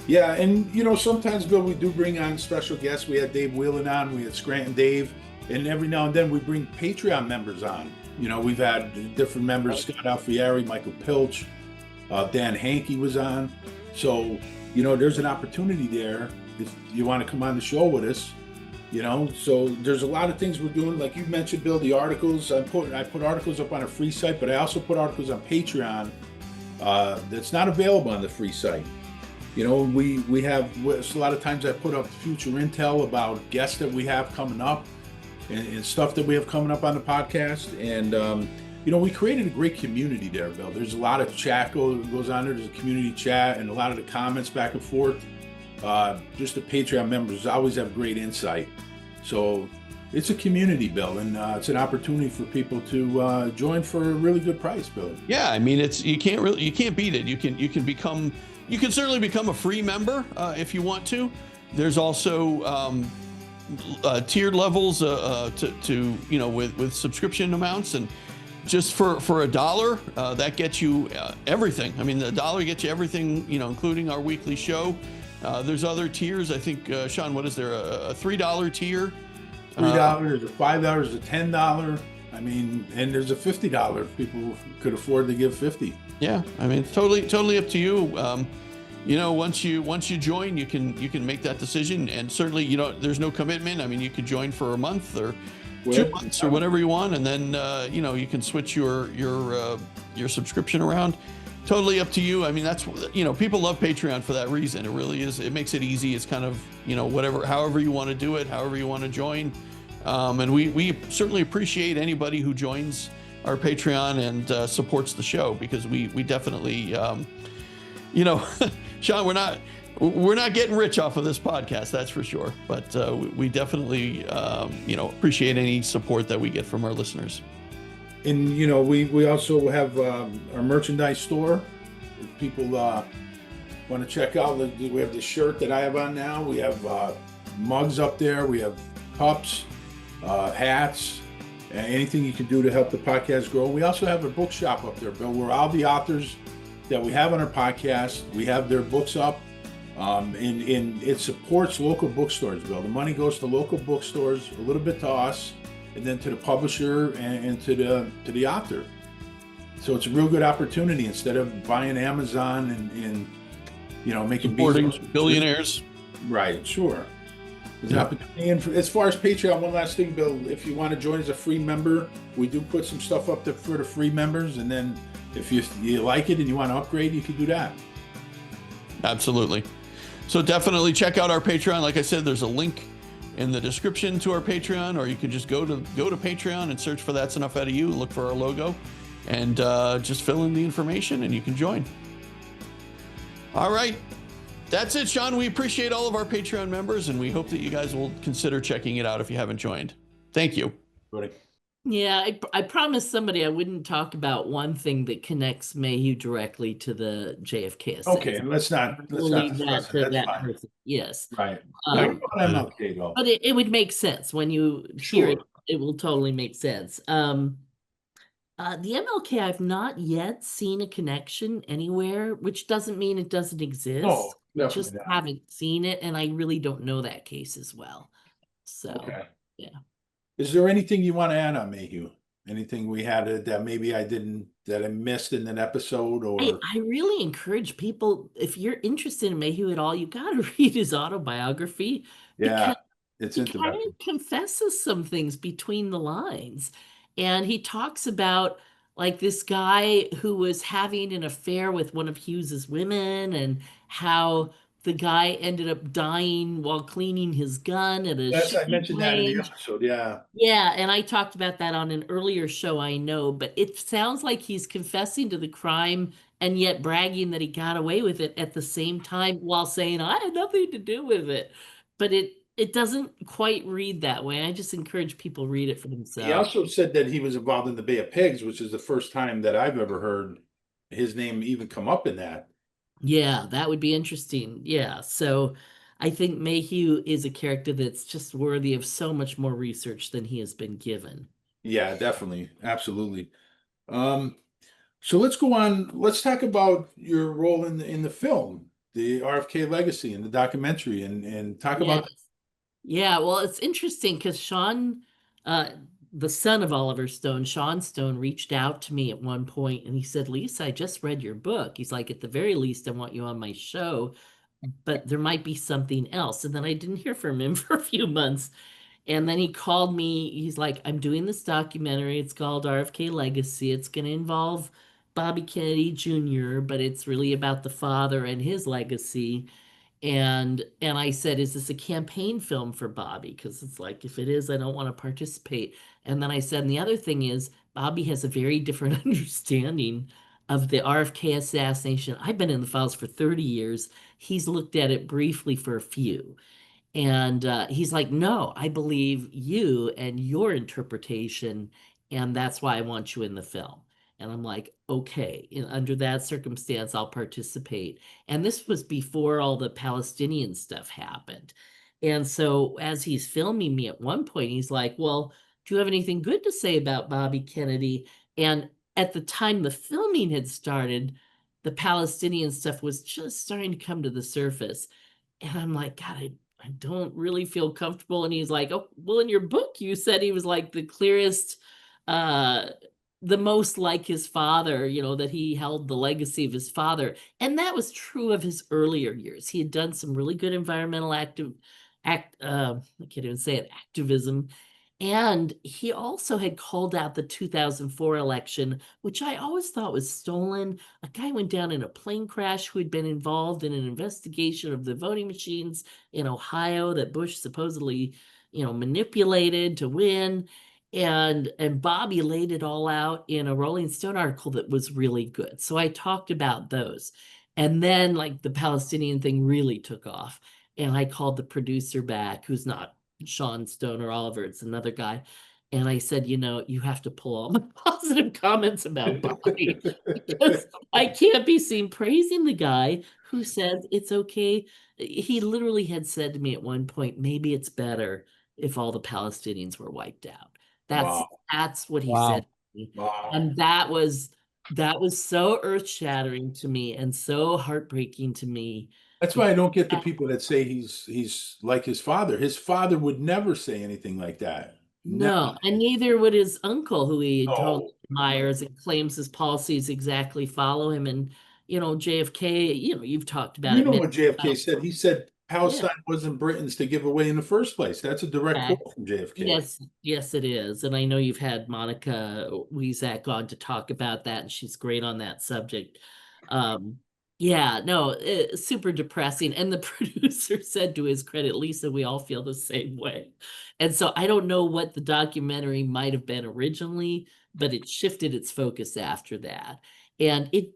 Yeah, and sometimes, Bill, we do bring on special guests. We had Dave Whelan on, we had Scranton Dave, and every now and then we bring Patreon members on. We've had different members, Scott Alfieri, Michael Pilch, Dan Hankey was on. So, there's an opportunity there if you want to come on the show with us. So there's a lot of things we're doing. Like you mentioned, Bill, the articles. I put articles up on a free site, but I also put articles on Patreon that's not available on the free site. We have a lot of times I put up future intel about guests that we have coming up and stuff that we have coming up on the podcast. And, we created a great community there, Bill. There's a lot of chat goes on there. There's a community chat and a lot of the comments back and forth. Just the Patreon members always have great insight. So it's a community, Bill, and it's an opportunity for people to join for a really good price, Bill. Yeah, I mean, you can't beat it. You can certainly become a free member if you want to. There's also tiered levels with subscription amounts, and just for $1 that gets you everything. I mean, the $1 gets you everything, including our weekly show. There's other tiers. I think, Sean, what is there? A $3 tier? $3, a $5, a $10. I mean, and there's a $50. People could afford to give 50. Yeah, I mean, totally up to you. Once you join, you can make that decision, and certainly, there's no commitment. I mean, you could join for a month or 2 months or whatever you want, and then you can switch your subscription around. Totally up to you. I mean, that's people love Patreon for that reason. It really is. It makes it easy. It's kind of however you want to do it, however you want to join, and we certainly appreciate anybody who joins our Patreon and supports the show, because we definitely Sean, we're not getting rich off of this podcast, that's for sure. But we definitely, appreciate any support that we get from our listeners. And, we also have our merchandise store. If people want to check out, we have the shirt that I have on now. We have mugs up there. We have cups, hats, anything you can do to help the podcast grow. We also have a bookshop up there, Bill, where all the authors that we have on our podcast, we have their books up, and it supports local bookstores, Bill. The money goes to local bookstores, a little bit to us, and then to the publisher and to the author. So it's a real good opportunity instead of buying Amazon and making supporting billionaires. Right, sure. There's an opportunity. And as far as Patreon, one last thing, Bill, if you want to join as a free member, we do put some stuff up there for the free members, and then if you like it and you want to upgrade, you can do that. Absolutely. So definitely check out our Patreon. Like I said, there's a link in the description to our Patreon, or you can just go to Patreon and search for That's Enough Out of You, look for our logo, and just fill in the information and you can join. All right. That's it, Sean. We appreciate all of our Patreon members, and we hope that you guys will consider checking it out if you haven't joined. Thank you. Yeah, I promised somebody I wouldn't talk about one thing that connects Maheu directly to the JFK assassination. Okay, let's not leave discuss that it. to That's that fine. person. Yes. Right. Okay, though. But it would make sense when you hear it. Sure. It will totally make sense. The MLK, I've not yet seen a connection anywhere, which doesn't mean it doesn't exist. No, I definitely just not. haven't seen it, and I really don't know that case as well. So, Okay. yeah. Is there anything you want to add on Maheu? Anything we had that maybe that I missed in an episode, or I really encourage people, if you're interested in Maheu at all, you got to read his autobiography. yeah, because it's he kind interesting. of confesses some things between the lines. And he talks about like this guy who was having an affair with one of Hughes's women, and how the guy ended up dying while cleaning his gun at a Yes, I shooting mentioned that in the range. episode. Yeah. Yeah, and I talked about that on an earlier show, I know, but it sounds like he's confessing to the crime and yet bragging that he got away with it at the same time while saying, I had nothing to do with it. But it doesn't quite read that way. I just encourage people read it for He themselves. also said that he was involved in the Bay of Pigs, which is the first time that I've ever heard his name even come up in that. Yeah, that would be interesting. Yeah, so I think Maheu is a character that's just worthy of so much more research than he has been given. Yeah, definitely. Absolutely. So let's go on. Let's talk about your role in the film, the RFK Legacy, and the documentary, and talk about. Yeah, well, it's interesting because Sean, the son of Oliver Stone, Sean Stone, reached out to me at one point and he said, Lisa, I just read your book. He's like, at the very least, I want you on my show, but there might be something else. And then I didn't hear from him for a few months. And then he called me. He's like, I'm doing this documentary. It's called RFK Legacy. It's going to involve Bobby Kennedy Jr., but it's really about the father and his legacy. And I said, is this a campaign film for Bobby? Because it's like, if it is, I don't want to participate. And then I said, and the other thing is, Bobby has a very different understanding of the RFK assassination. I've been in the files for 30 years. He's looked at it briefly for a few. And he's like, no, I believe you and your interpretation, and that's why I want you in the film. And I'm like, okay, under that circumstance, I'll participate. And this was before all the Palestinian stuff happened. And so as he's filming me at one point, he's like, well, do you have anything good to say about Bobby Kennedy? And at the time the filming had started, the Palestinian stuff was just starting to come to the surface. And I'm like, God, I don't really feel comfortable. And he's like, oh, well, in your book, you said he was like the clearest uh the most like his father, that he held the legacy of his father. And that was true of his earlier years. He had done some really good environmental I can't even say it, activism. And he also had called out the 2004 election, which I always thought was stolen. A guy went down in a plane crash who had been involved in an investigation of the voting machines in Ohio that Bush supposedly, manipulated to win. And Bobby laid it all out in a Rolling Stone article that was really good. So I talked about those. And then like the Palestinian thing really took off. And I called the producer back, who's not Sean Stone or Oliver, it's another guy. And I said, you have to pull all my positive comments about Bobby because I can't be seen praising the guy who says it's okay. He literally had said to me at one point, maybe it's better if all the Palestinians were wiped out. That's Wow. that's what he said Wow. to me. Wow. And that was so earth-shattering to me and so heartbreaking to me. That's why I don't get the people that say he's like his father. His father would never say anything like that. Never. No, and neither would his uncle, who he totally No. admires and claims his policies exactly follow him. And, JFK, you've talked about You it know many what JFK times. said? He said Yeah, Palestine wasn't Britain's to give away in the first place. That's a direct fact. quote from JFK. Yes, yes, it is. And I know you've had Monica Weizak on to talk about that, and she's great on that subject. Um, yeah, no, super depressing. And the producer said to his credit, Lisa, we all feel the same way. And so I don't know what the documentary might have been originally, but it shifted its focus after that. And it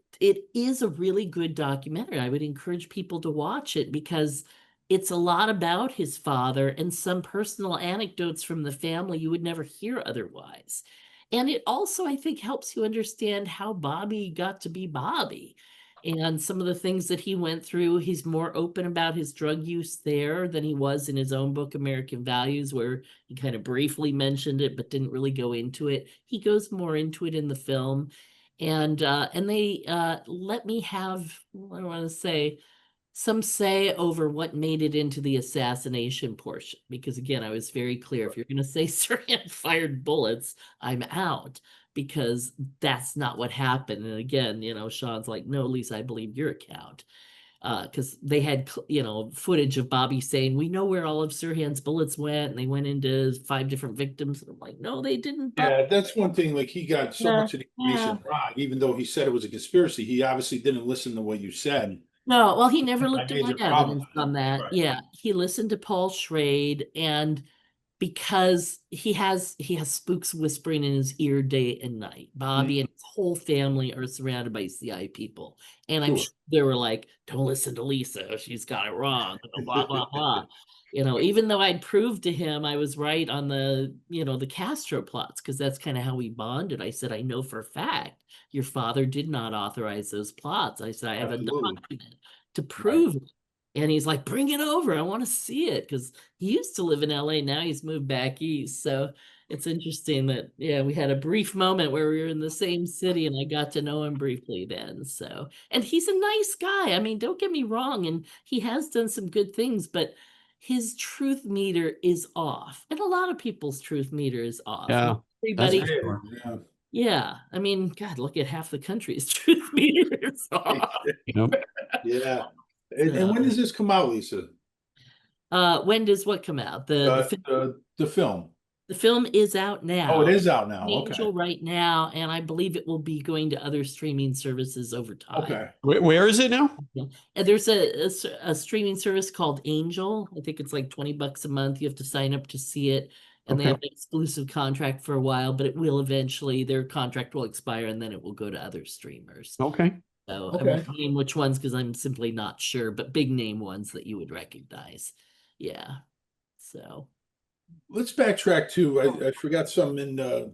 is a really good documentary. I would encourage people to watch it because it's a lot about his father and some personal anecdotes from the family you would never hear otherwise. And it also, I think, helps you understand how Bobby got to be Bobby and some of the things that he went through. He's more open about his drug use there than he was in his own book, American Values, where he kind of briefly mentioned it but didn't really go into it. He goes more into it in the film. And they let me have, what do I want to say, some say over what made it into the assassination portion. Because again, I was very clear, if you're going to say Sirhan fired bullets, I'm out because that's not what happened. And again, Sean's like, no, Lisa, I believe your account. Because they had, footage of Bobby saying, we know where all of Sirhan's bullets went, and they went into 5 different victims. And I'm like, no, they didn't. Yeah, that's one thing. Like he got so Yeah, much of the yeah. information wrong, even though he said it was a conspiracy. He obviously didn't listen to what you said. No, well, he never My looked at my major problem evidence with it. on that. Right. Yeah, he listened to Paul Schrade, and because he has spooks whispering in his ear day and night. Bobby and his whole family are surrounded by CI people, and I'm Sure. sure they were like, "Don't listen to Lisa; she's got it wrong." Blah blah blah. Even though I'd proved to him I was right on the Castro plots, because that's kind of how we bonded. I said, I know for a fact your father did not authorize those plots. I said, I have a Absolutely. document to Right. prove it. And he's like, bring it over. I want to see it, because he used to live in LA. Now he's moved back east. So it's interesting that, yeah, we had a brief moment where we were in the same city and I got to know him briefly then. So, and he's a nice guy. I mean, don't get me wrong. And he has done some good things, but his truth meter is off. And a lot of people's truth meter is off. Yeah, Not that's everybody. for sure. Yeah. Yeah. I mean, God, look at half the country's truth meter is off. Yep. Yeah. And when So, does this come out, Lisa? when does what come out? The film. The film. The film is out Oh, it now. is out now. Okay. Angel right now, and I believe it will be going to other streaming services over time. Okay. Where is it now? Yeah. And there's a streaming service called Angel. I think it's like $20 a month. You have to sign up to see it, and they Okay. have an exclusive contract for a while, but it will eventually, their contract will expire, and then it will go to other streamers. Okay. So I Okay. won't name which ones because I'm simply not sure, but big name ones that you would recognize. Yeah. So. Let's backtrack too. I forgot some in the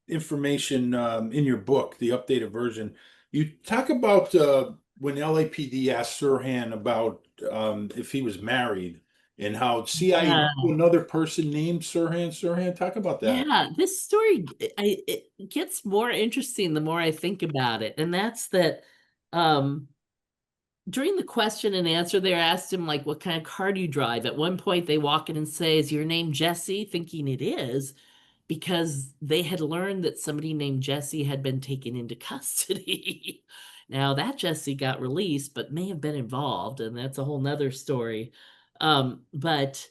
information in your book, the updated version. You talk about when LAPD asked Sirhan about if he was married and how CIA Yeah. knew another person named Sirhan. Sirhan, talk about that. Yeah, this story it gets more interesting the more I think about it. And that's that um during the question and answer, they asked him like, what kind of car do you drive? At one point they walk in and say, is your name Jesse? Thinking it is. because they had learned that somebody named Jesse had been taken into custody. Now that Jesse got released, but may have been involved, and that's a whole nother story. But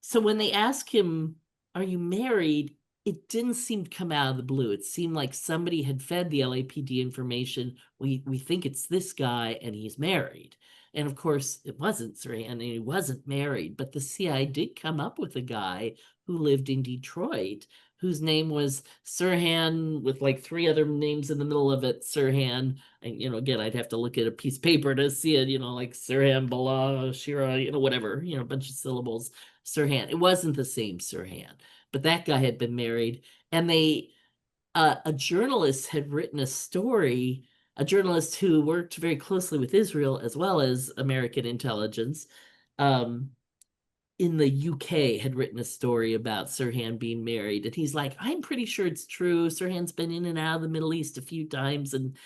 so when they asked him, "Are you married?" it didn't seem to come out of the blue. It seemed like somebody had fed the LAPD information. We think it's this guy, and he's married. And of course, it wasn't Sirhan, and he wasn't married. But the CIA did come up with a guy who lived in Detroit, whose name was Sirhan, with like three other names in the middle of it. Sirhan, and again, I'd have to look at a piece of paper to see it. Like Sirhan Bala Shira, whatever, a bunch of syllables. Sirhan. It wasn't the same Sirhan, but that guy had been married, and a journalist had written a story. A journalist who worked very closely with Israel as well as American intelligence, in the UK, had written a story about Sirhan being married. And he's like, I'm pretty sure it's true. Sirhan's been in and out of the Middle East a few times. And,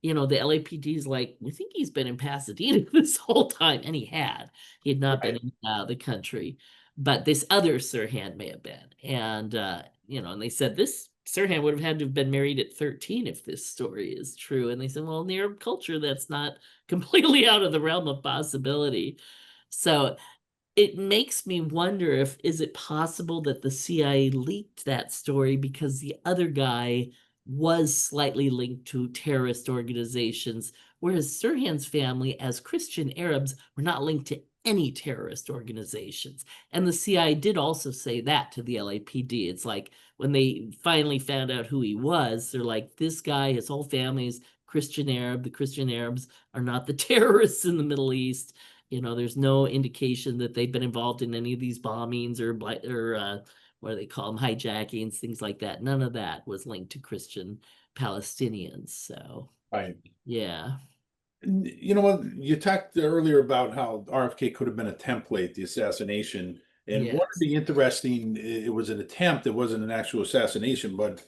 the LAPD is like, we think he's been in Pasadena this whole time. And he had. He had not been in and out of the country. But this other Sirhan may have been. And, and they said this Sirhan would have had to have been married at 13 if this story is true. And they said, well, in the Arab culture, that's not completely out of the realm of possibility. So it makes me wonder, is it possible that the CIA leaked that story because the other guy was slightly linked to terrorist organizations, whereas Sirhan's family, as Christian Arabs, were not linked to any terrorist organizations. And the CIA did also say that to the LAPD. It's like when they finally found out who he was, they're like, this guy, his whole family's Christian Arab. The Christian Arabs are not the terrorists in the Middle East. There's no indication that they've been involved in any of these bombings or what do they call them, hijackings, things like that. None of that was linked to Christian Palestinians. So, Right. yeah. You know what? You talked earlier about how RFK could have been a template, the assassination. And one of Yes. the interesting, it was an attempt, it wasn't an actual assassination, but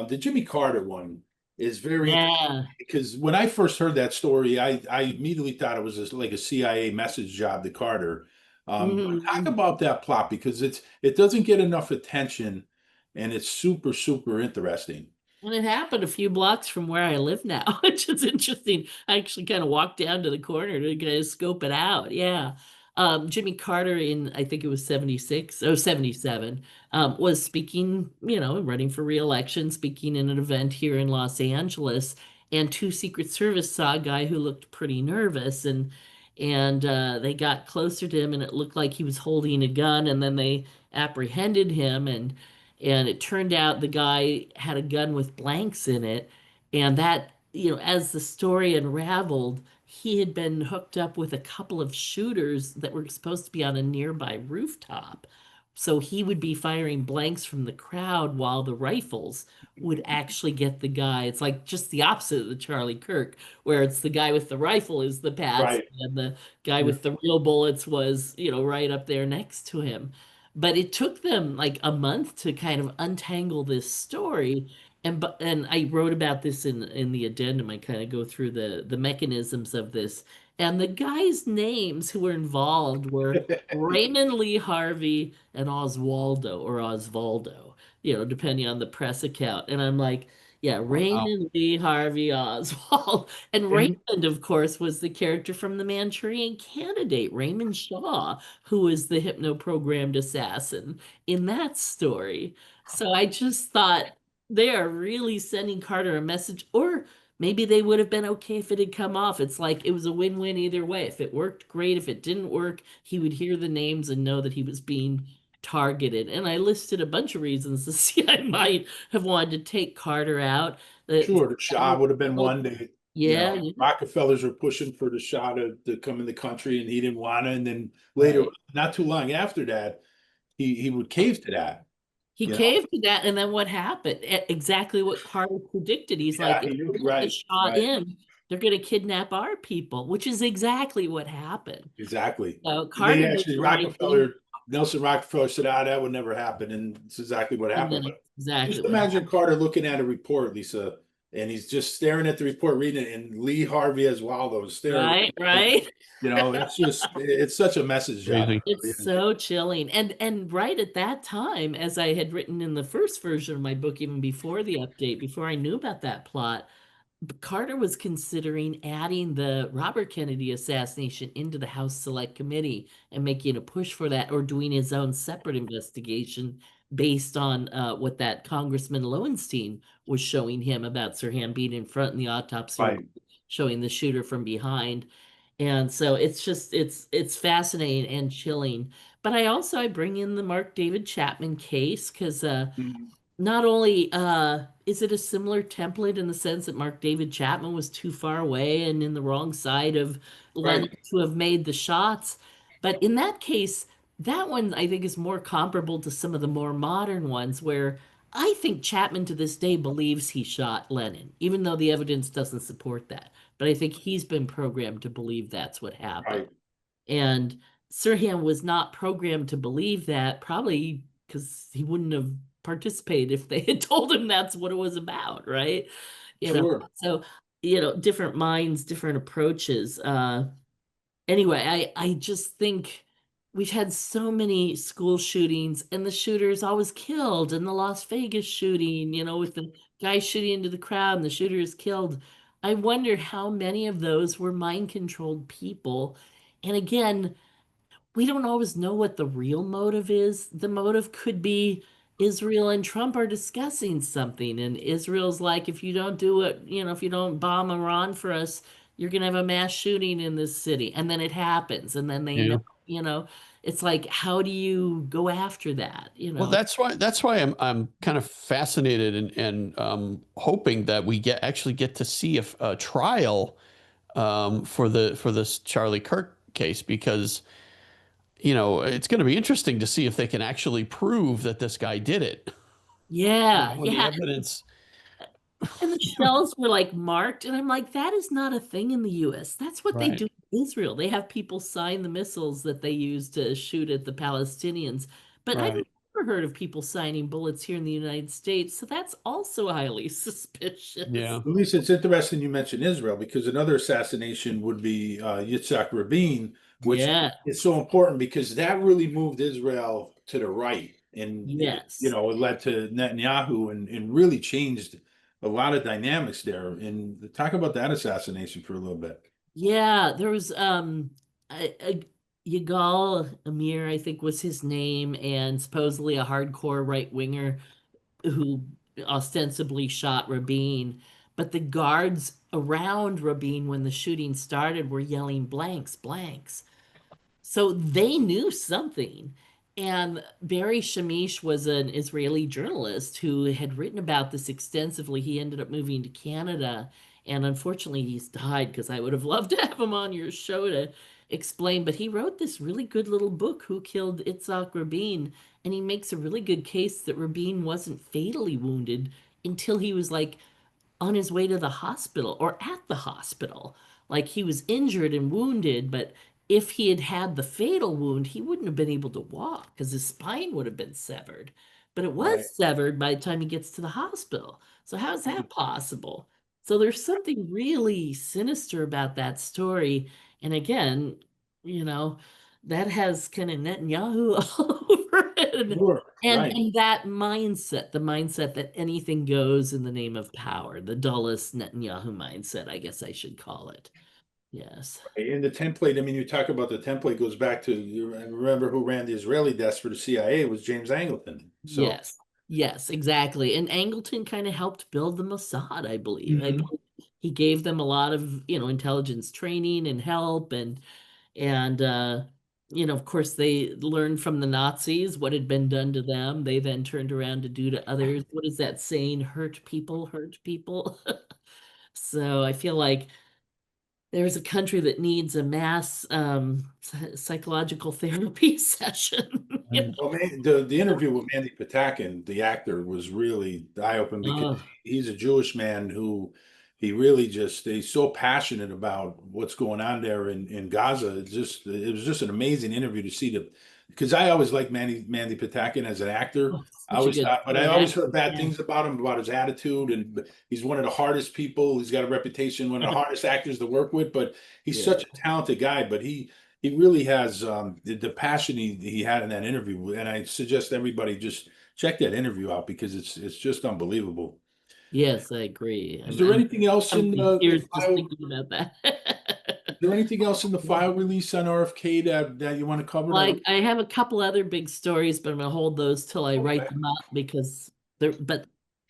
the Jimmy Carter one is very interesting Yeah. because when I first heard that story, I immediately thought it was just like a CIA message job to Carter. But talk Mhm. about that plot because it doesn't get enough attention and it's super, super interesting. And it happened a few blocks from where I live now, which is interesting. I actually kind of walked down to the corner to kind of scope it out. Yeah. Jimmy Carter in, I think it was 76, 77, was speaking, running for re-election, speaking in an event here in Los Angeles. And two Secret Service saw a guy who looked pretty nervous, and they got closer to him, and it looked like he was holding a gun, and then they apprehended him, and it turned out the guy had a gun with blanks in it. And that, as the story unraveled, he had been hooked up with a couple of shooters that were supposed to be on a nearby rooftop. So he would be firing blanks from the crowd while the rifles would actually get the guy. It's like just the opposite of the Charlie Kirk, where it's the guy with the rifle is the patsy Right. and the guy Yeah. with the real bullets was, right up there next to him. But it took them like a month to kind of untangle this story. And I wrote about this in the addendum. I kind of go through the mechanisms of this. And the guys' names who were involved were Raymond Lee Harvey and Osvaldo, depending on the press account. And I'm like, yeah, Wow. Raymond Lee Harvey Oswald. And And Raymond, of course, was the character from The Manchurian Candidate, Raymond Shaw, who was the hypno-programmed assassin in that story. So I just thought they are really sending Carter a message, or maybe they would have been okay if it had come off. It's like it was a win-win either way. If it worked, great. If it didn't work, he would hear the names and know that he was being targeted. And I listed a bunch of reasons the CIA might have wanted to take Carter out. sure, the Shah would have been one. Yeah, yeah, Rockefellers were pushing for the Shah to come in the country, and he didn't want to. And then later, right. not too long after that, he would cave to that. He You know, caved to that, and then what happened? Exactly what Carter predicted. He's like, yeah, if he knew. we let the Right, Shah right, in, they're going to kidnap our people, which is exactly what happened. exactly. So And they Carter did actually the right thing, Nelson Rockefeller said, "Ah, that would never happen," and it's exactly what and happened. then But exactly just what happened. imagine Carter looking at a report, Lisa. and he's just staring at the report, reading it, and Lee Harvey Oswaldo is staring. Right. It's such a message. Crazy. It's so chilling. And right at that time, as I had written in the first version of my book, even before the update, before I knew about that plot, Carter was considering adding the Robert Kennedy assassination into the House Select Committee and making a push for that, or doing his own separate investigation based on what that Congressman Lowenstein was showing him about Sirhan being in front in the autopsy, Right. showing the shooter from behind. And so it's fascinating and chilling. But I bring in the Mark David Chapman case because not only is it a similar template in the sense that Mark David Chapman was too far away and in the wrong side of Lennon Right. to have made the shots, but in that case, that one I think is more comparable to some of the more modern ones where I think Chapman to this day believes he shot Lennon, even though the evidence doesn't support that. But I think he's been programmed to believe that's what happened. Right. And Sirhan was not programmed to believe that, probably because he wouldn't have participated if they had told him that's what it was about, right? Sure. So, different minds, different approaches. Anyway, I just think we've had so many school shootings and the shooter's always killed, and the Las Vegas shooting, with the guy shooting into the crowd and the shooter is killed. I wonder how many of those were mind-controlled people. And again, we don't always know what the real motive is. The motive could be Israel and Trump are discussing something, and Israel's like, if you don't do it, if you don't bomb Iran for us, you're going to have a mass shooting in this city. And then it happens. And then they Yeah. know, it's like, how do you go after that? Well, that's why I'm kind of fascinated and hoping that we actually get to see a trial for this Charlie Kirk case, because it's going to be interesting to see if they can actually prove that this guy did it. Yeah, The yeah. evidence. And the shells were like marked, and I'm like, that is not a thing in the US. That's what they Right. do in Israel. They have people sign the missiles that they use to shoot at the Palestinians. But I've Right. never heard of people signing bullets here in the United States, so that's also highly suspicious. Yeah. At least it's interesting you mentioned Israel, because another assassination would be Yitzhak Rabin, which Yeah, is so important because that really moved Israel to the right. And yes. it led to Netanyahu and really changed a lot of dynamics there. And talk about that assassination for a little bit. Yeah, there was a Yigal Amir, I think was his name, and supposedly a hardcore right winger who ostensibly shot Rabin, but the guards around Rabin when the shooting started were yelling blanks, blanks. So they knew something. And Barry Shamish was an Israeli journalist who had written about this extensively. He ended up moving to Canada, and unfortunately, he's died, because I would have loved to have him on your show to explain. But he wrote this really good little book, Who Killed Yitzhak Rabin? And he makes a really good case that Rabin wasn't fatally wounded until he was like on his way to the hospital or at the hospital. Like he was injured and wounded, but if he had had the fatal wound, he wouldn't have been able to walk because his spine would have been severed. But it Right. was severed by the time he gets to the hospital. So how is that possible? So there's something really sinister about that story. And again, you know, that has kind of Netanyahu all over it. Sure. And Right. and that mindset, the mindset that anything goes in the name of power, the dullest Netanyahu mindset, I guess I should call it. Yes. In the template, I mean, you talk about the template goes back to, you remember who ran the Israeli desk for the CIA was James Angleton. So, Yes. Yes, exactly. And Angleton kind of helped build the Mossad, I believe. I Mhm. believe he gave them a lot of, intelligence training and help, and of course they learned from the Nazis what had been done to them. They then turned around to do to others. What is that saying? Hurt people, hurt people. So I feel like there's a country that needs a mass psychological therapy session. Well, the interview with Mandy Patinkin, the actor, was really eye-opening because Oh, he's a Jewish man who he really he's so passionate about what's going on there in Gaza. It was just an amazing interview to see because I always liked Mandy Patinkin as an actor. Oh, I such a always good, thought, but I good always heard actor. bad Yeah. things about him, about his attitude, and he's one of the hardest people. He's got a reputation, one of the hardest actors to work with, but he's Yeah. such a talented guy. But he really has the passion he had in that interview, and I suggest everybody just check that interview out because it's just unbelievable. Yes, I agree. Is there anything else in Coming to the tears just file? thinking about Is that. there anything else in the file release on RFK that you want to cover? Like I have a couple other big stories, but I'm gonna hold those till I write Okay. them up because but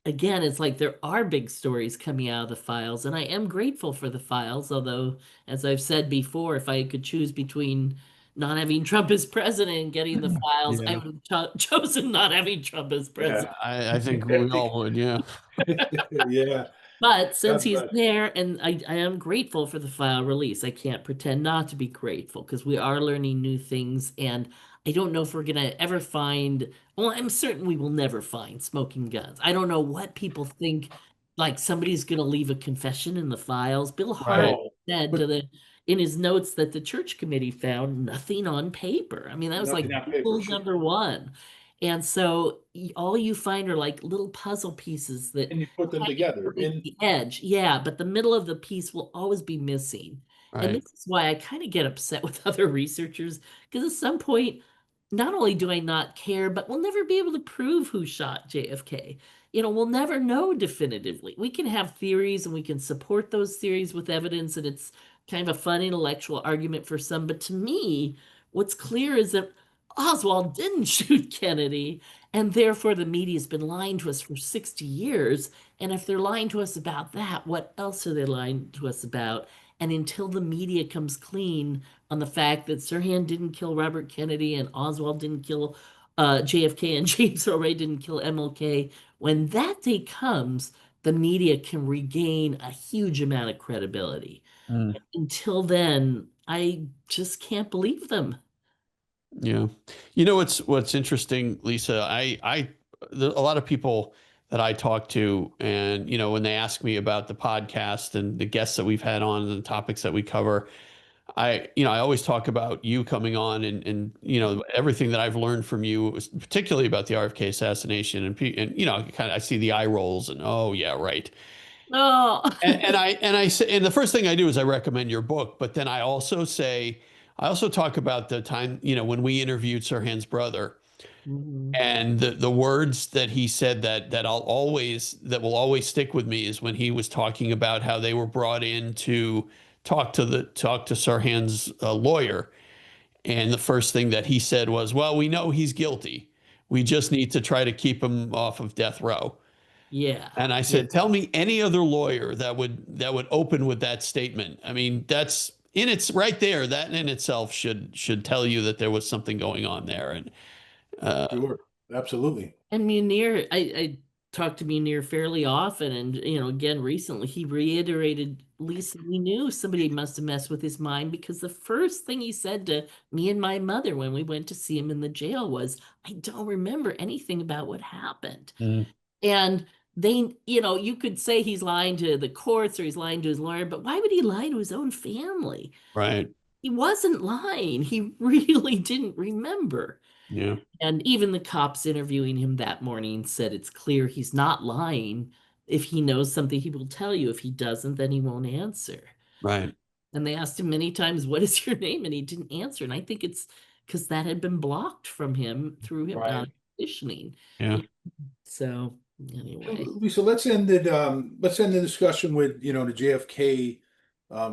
again, it's like there are big stories coming out of the files, and I am grateful for the files, although as I've said before, if I could choose between not having Trump as president and getting the files, I Yeah. would have chosen not having Trump as Yeah. president. I think we all would. Yeah. Yeah. But since God he's bless. there, and I am grateful for the file release, I can't pretend not to be grateful because we are learning new things. And I don't know if we're going to ever find, well, I'm certain we will never find smoking guns. I don't know what people think, like somebody's going to leave a confession in the files. Bill Hart Right. No, said but in his notes that the church committee found nothing on paper. I mean, that was like nothing on paper, rule sure. number one. And so all you find are like little puzzle pieces that And you put them kind of together. create the edge. Yeah, but the middle of the piece will always be missing. And Right. this is why I kind of get upset with other researchers, because at some point, not only do I not care, but we'll never be able to prove who shot JFK. We'll never know definitively. We can have theories and we can support those theories with evidence, and it's kind of a fun intellectual argument for some. But to me, what's clear is that Oswald didn't shoot Kennedy, and therefore the media's been lying to us for 60 years. And if they're lying to us about that, what else are they lying to us about? And until the media comes clean on the fact that Sirhan didn't kill Robert Kennedy and Oswald didn't kill JFK and James Earl Ray didn't kill MLK, when that day comes, the media can regain a huge amount of credibility. Mm. Until then, I just can't believe them. Yeah. What's interesting, Lisa, a lot of people that I talk to, and when they ask me about the podcast and the guests that we've had on and the topics that we cover, I always talk about you coming on and everything that I've learned from you, particularly about the RFK assassination, and I see the eye rolls and, oh yeah, right. Oh, And I say, and the first thing I do is I recommend your book, but then I also talk about the time, when we interviewed Sirhan's brother, Mhm. and the words that he said that will always stick with me is when he was talking about how they were brought in to talk to Sirhan's lawyer, and the first thing that he said was, "Well, we know he's guilty. We just need to try to keep him off of death row." Yeah, And I yeah, said, "Tell me any other lawyer that would open with that statement." I mean, it's right there. That in itself should tell you that there was something going on there. And Sure. Absolutely. and Munir, I talk to Munir fairly often, and again recently he reiterated, Lisa, we knew somebody must have messed with his mind because the first thing he said to me and my mother when we went to see him in the jail was, "I don't remember anything about what happened." Mm, And they, you could say he's lying to the courts or he's lying to his lawyer, but why would he lie to his own family? right. He wasn't lying. He really didn't remember. Yeah. And even the cops interviewing him that morning said it's clear he's not lying. If he knows something, he will tell you. If he doesn't, then he won't answer. Right. And they asked him many times, "What is your name?" And he didn't answer. And I think it's because that had been blocked from him through him Right. conditioning. Yeah. So anyway. Lisa, let's end the discussion with, the JFK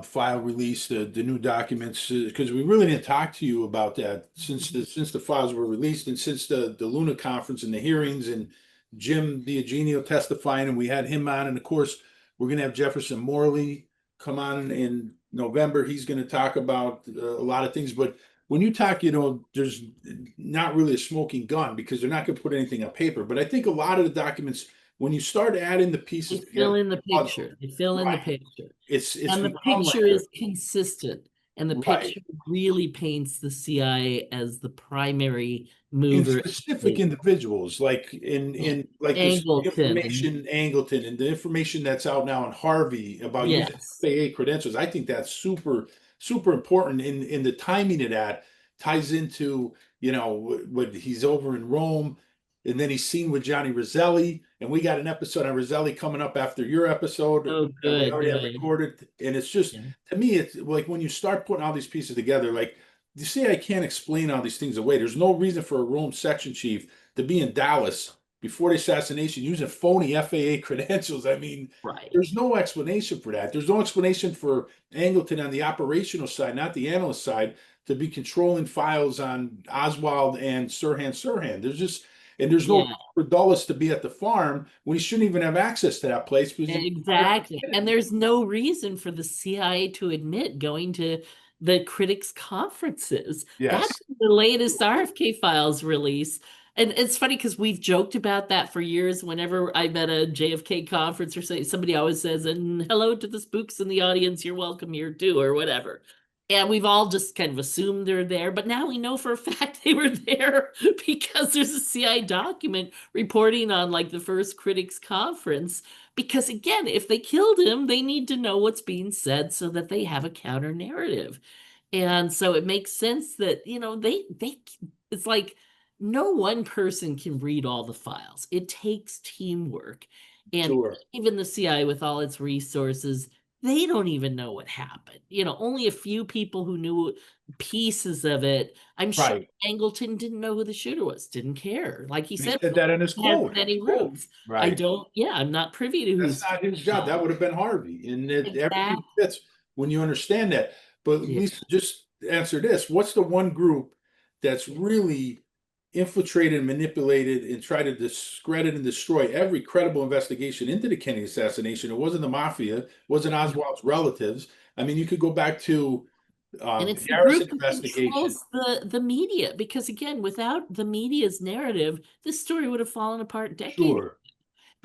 file release, the new documents, because we really didn't talk to you about that since the files were released and since the Luna conference and the hearings and Jim Diagenio testifying, and we had him on, and of course we're going to have Jefferson Morley come on in November. He's going to talk about a lot of things, but when you talk, there's not really a smoking gun because they're not going to put anything on paper. But I think a lot of the documents, when you start adding the They pieces fill together, in the picture. They fill in the right, picture. it's And the become like picture is consistent. And the Right. picture really paints the CIA as the primary In mover. specific individuals, like in like this Angleton. information Angleton and the information that's out now in Harvey about using Yes. FAA credentials, I think that's super important. In the timing of that ties into, what he's over in Rome, and then he's seen with Johnny Roselli, and we got an episode on Roselli coming up after your episode Oh, that we good, already have good. recorded. And it's just, Yeah. to me, it's like when you start putting all these pieces together, like, you see, I can't explain all these things away. There's no reason for a Rome section chief to be in Dallas before the assassination using phony FAA credentials. I mean, Right. there's no explanation for that. There's no explanation for Angleton on the operational side, not the analyst side, to be controlling files on Oswald and Sirhan. There's no Yeah. for Dulles to be at the farm when he shouldn't even have access to that place because Exactly. And there's no reason for the CIA to admit going to the critics' conferences. yes, That's the latest RFK files release. And it's funny because we've joked about that for years. Whenever I'm at a JFK conference or somebody always says, and hello to the spooks in the audience, you're welcome here too, or whatever. And we've all just kind of assumed they're there, but now we know for a fact they were there because there's a CIA document reporting on like the first critics conference. Because again, if they killed him, they need to know what's being said so that they have a counter narrative. And so it makes sense that, it's like no one person can read all the files. It takes teamwork. And sure, even the CIA with all its resources, they don't even know what happened. Only a few people who knew pieces of it. I'm sure right. Angleton didn't know who the shooter was, didn't care. Like he He said, said that in his he has quote. many rooms. Right. I'm not privy to That's who's not his job. That would have been Harvey. And everything exactly. fits when you understand that. But Yeah. Lisa, just answer this. What's the one group that's really infiltrated, manipulated, and tried to discredit and destroy every credible investigation into the Kennedy assassination? It wasn't the mafia, it wasn't Oswald's relatives. I mean, you could go back to And the it's the Garrison group that investigation. controls the media, because again, without the media's narrative, this story would have fallen apart decades Sure,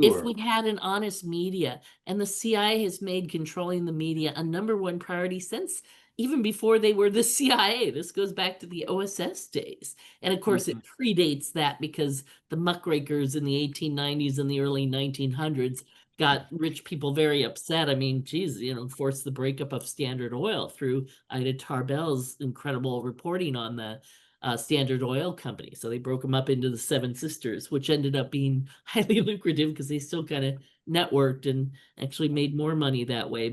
if sure. we had an honest media. And the CIA has made controlling the media a number one priority since even before they were the CIA. This goes back to the OSS days. And of course, it Mhm. predates that because the muckrakers in the 1890s and the early 1900s got rich people very upset. I mean, geez, forced the breakup of Standard Oil through Ida Tarbell's incredible reporting on the Standard Oil Company. So they broke them up into the Seven Sisters, which ended up being highly lucrative because they still kind of networked and actually made more money that way.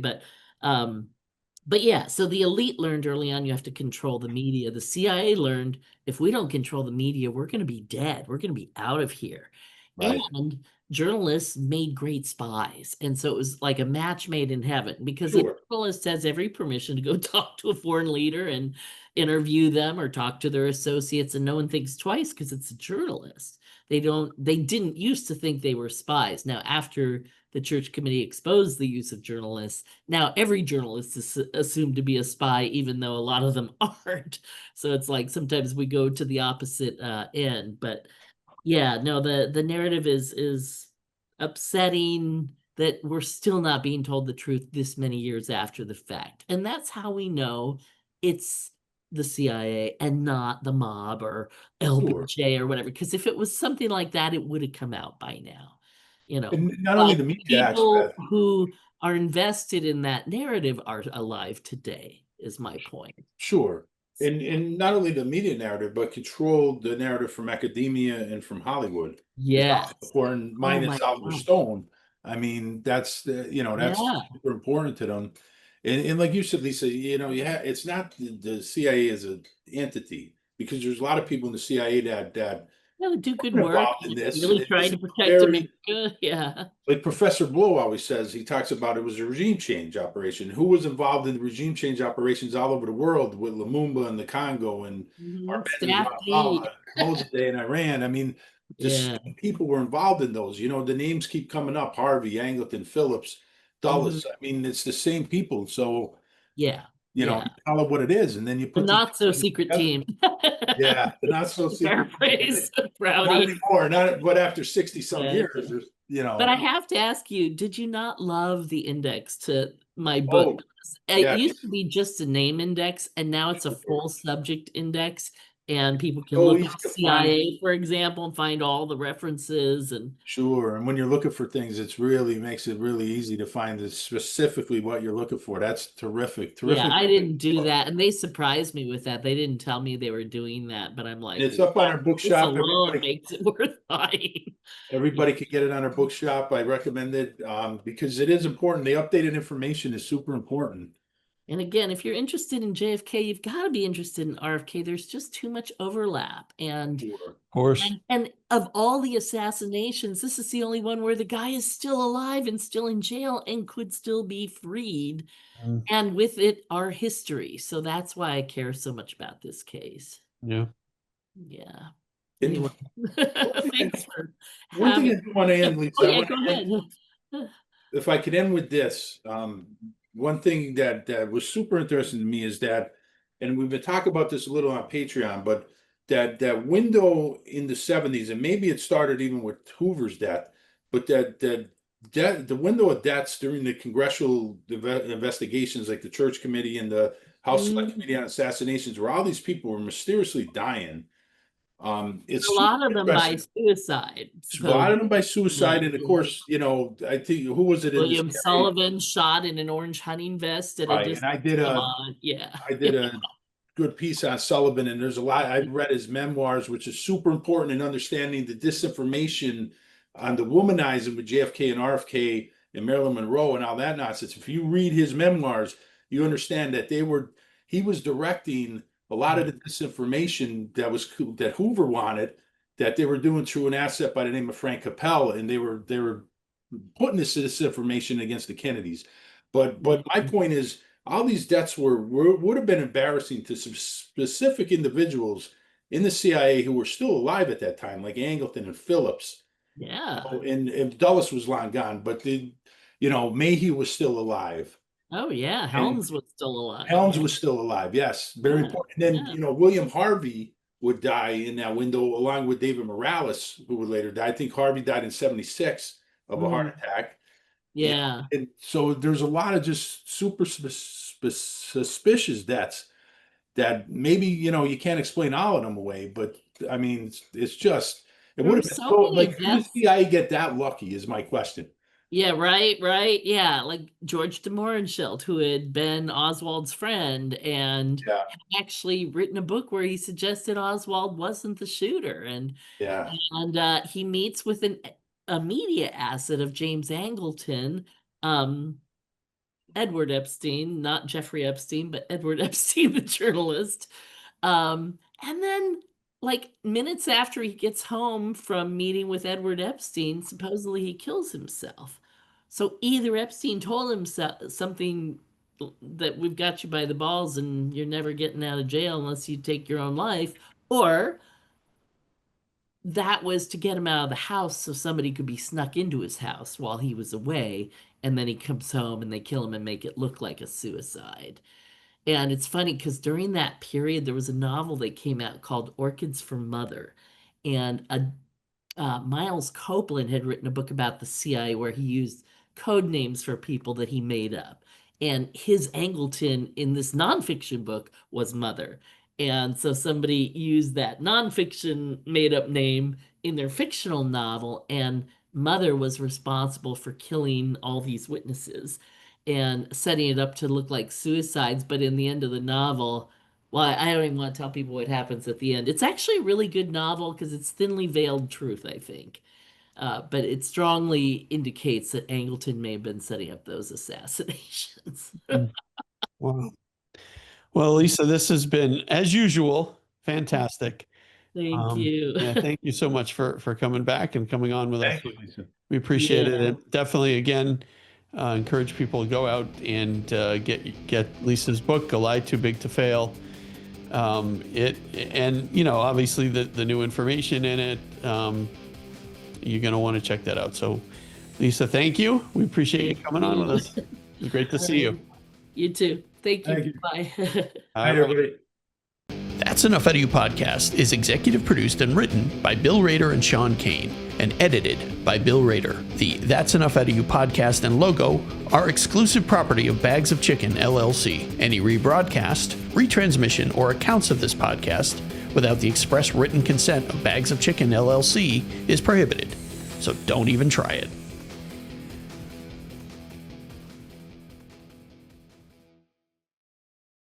But yeah, so the elite learned early on you have to control the media. The CIA learned if we don't control the media, we're going to be dead. We're going to be out of here. Right. And journalists made great spies. And so it was like a match made in heaven because a Sure. journalist has every permission to go talk to a foreign leader and interview them or talk to their associates, and no one thinks twice because it's a journalist. They didn't used to think they were spies. Now, after the church committee exposed the use of journalists, now every journalist is assumed to be a spy, even though a lot of them aren't. So it's like sometimes we go to the opposite end. But yeah, no, the narrative is upsetting that we're still not being told the truth this many years after the fact. And that's how we know it's the CIA and not the mob or Sure. LBJ or whatever. Because if it was something like that, it would have come out by now. And not only But the media people aspect. who are invested in that narrative are alive today, is my point. Sure. And not only the media narrative, but control the narrative from academia and from Hollywood is also Yes. important, Oh minus my Oliver God. Stone. I mean, that's that's Yeah. super important to them. And like you said, Lisa, it's not the CIA as an entity, because there's a lot of people in the CIA that Yeah, they do good are work. involved in this. Really And this trying is to protect very, America. Yeah. like Professor Blow always says, he talks about it was a regime change operation. Who was involved in the regime change operations all over the world with Lumumba in the Congo and Arbenz in Staff D. Guatemala, Mossadegh in Iran? I mean, the Yeah. same people were involved in those. The names keep coming up: Harvey, Angleton, Phillips, Dulles. I mean, it's the same people. So, Yeah. you Yeah. call it what it is, and then you The put these not so pieces secret together. team. Yeah, the not so secret. Paraphrase Not Brownie. anymore. Not, but after 60 some Yeah. years, there's, But I have to ask you, did you not love the index to my Oh, book, It Yeah. used to be just a name index, and now it's a full subject index, and people can So look easy up to find. CIA, for example, and find all the references. And Sure. And when you're looking for things, makes it really easy to find specifically what you're looking for. That's terrific. yeah, Terrific. I didn't do that, and they surprised me with that. They didn't tell me they were doing that, but I'm And like, it's up on our this bookshop. alone makes it worth buying. Everybody could get it on our bookshop. I recommend it because it is important. The updated information is super important. And again, if you're interested in JFK, you've got to be interested in RFK. There's just too much overlap. And Sure. Of course. and of all the assassinations, this is the only one where the guy is still alive and still in jail and could still be freed. Mm, And with it, our history. So that's why I care so much about this case. yeah. Yeah. And Anyway, thanks for one thing having. I do want to end, Lisa, Oh I yeah, want go to end, ahead. if I could end with this, one thing that was super interesting to me is that, and we've been talking about this a little on Patreon, but that window in the 70s, and maybe it started even with Hoover's death, but that the window of deaths during the congressional investigations, like the Church Committee and the House Select Committee on Assassinations, where all these people were mysteriously dying. It's A lot of super them by interesting. suicide. A lot of them by Yeah. suicide, and of course, I think who was it in this? William Sullivan shot in an orange hunting vest at a Right, and distance. Come on, yeah. I did a good piece on Sullivan, and there's a lot. I've read his memoirs, which is super important in understanding the disinformation on the womanizing with JFK and RFK and Marilyn Monroe and all that nonsense. If you read his memoirs, you understand that he was directing a lot of the disinformation that Hoover wanted, that they were doing through an asset by the name of Frank Capel, and they were putting this disinformation against the Kennedys. But my point is, all these deaths would have been embarrassing to some specific individuals in the CIA who were still alive at that time, like Angleton and Phillips. Yeah. And Dulles was long gone, but Maheu was still alive. Oh yeah, Helms was still alive. Helms was still alive. Yes, very important. And then William Harvey would die in that window along with David Morales, who would later die. I think Harvey died in 76 of a heart attack. Yeah. And so there's a lot of just super suspicious deaths that maybe, you can't explain all of them away, but I mean, it's just, it would have been so many like, how did deaths. the CIA get that lucky is my question. Yeah, right. Yeah, like George de Mohrenschildt, who had been Oswald's friend and Yeah, had actually written a book where he suggested Oswald wasn't the shooter. And yeah, he meets with a media asset of James Angleton, Edward Epstein, not Jeffrey Epstein, but Edward Epstein, the journalist. And then, like minutes after he gets home from meeting with Edward Epstein, supposedly he kills himself. So either Epstein told him something that we've got you by the balls and you're never getting out of jail unless you take your own life, or that was to get him out of the house so somebody could be snuck into his house while he was away, and then he comes home and they kill him and make it look like a suicide. And it's funny because during that period there was a novel that came out called Orchids for Mother, and Miles Copeland had written a book about the CIA where he used code names for people that he made up. And his Angleton in this nonfiction book was Mother. And so somebody used that nonfiction made up name in their fictional novel, and Mother was responsible for killing all these witnesses and setting it up to look like suicides. But in the end of the novel, well, I don't even want to tell people what happens at the end. It's actually a really good novel because it's thinly veiled truth, I think. But it strongly indicates that Angleton may have been setting up those assassinations. Wow. Well, Lisa, this has been, as usual, fantastic. Thank you. Yeah, thank you so much for coming back and coming on with us. thank you, Lisa. We appreciate it. Yeah. And definitely, again, encourage people to go out and get Lisa's book, A Lie Too Big to Fail. Obviously the new information in it, you're going to want to check that out. So, Lisa, thank you. We appreciate you coming on with us. It was great to see you. You too. Thank you. Thank you. Bye. Hi, everybody. That's Enough Out of You podcast is executive produced and written by Bill Rader and Sean Kane and edited by Bill Rader. The That's Enough Out of You podcast and logo are exclusive property of Bags of Chicken, LLC. Any rebroadcast, retransmission, or accounts of this podcast without the express written consent of Bags of Chicken, LLC is prohibited. So don't even try it.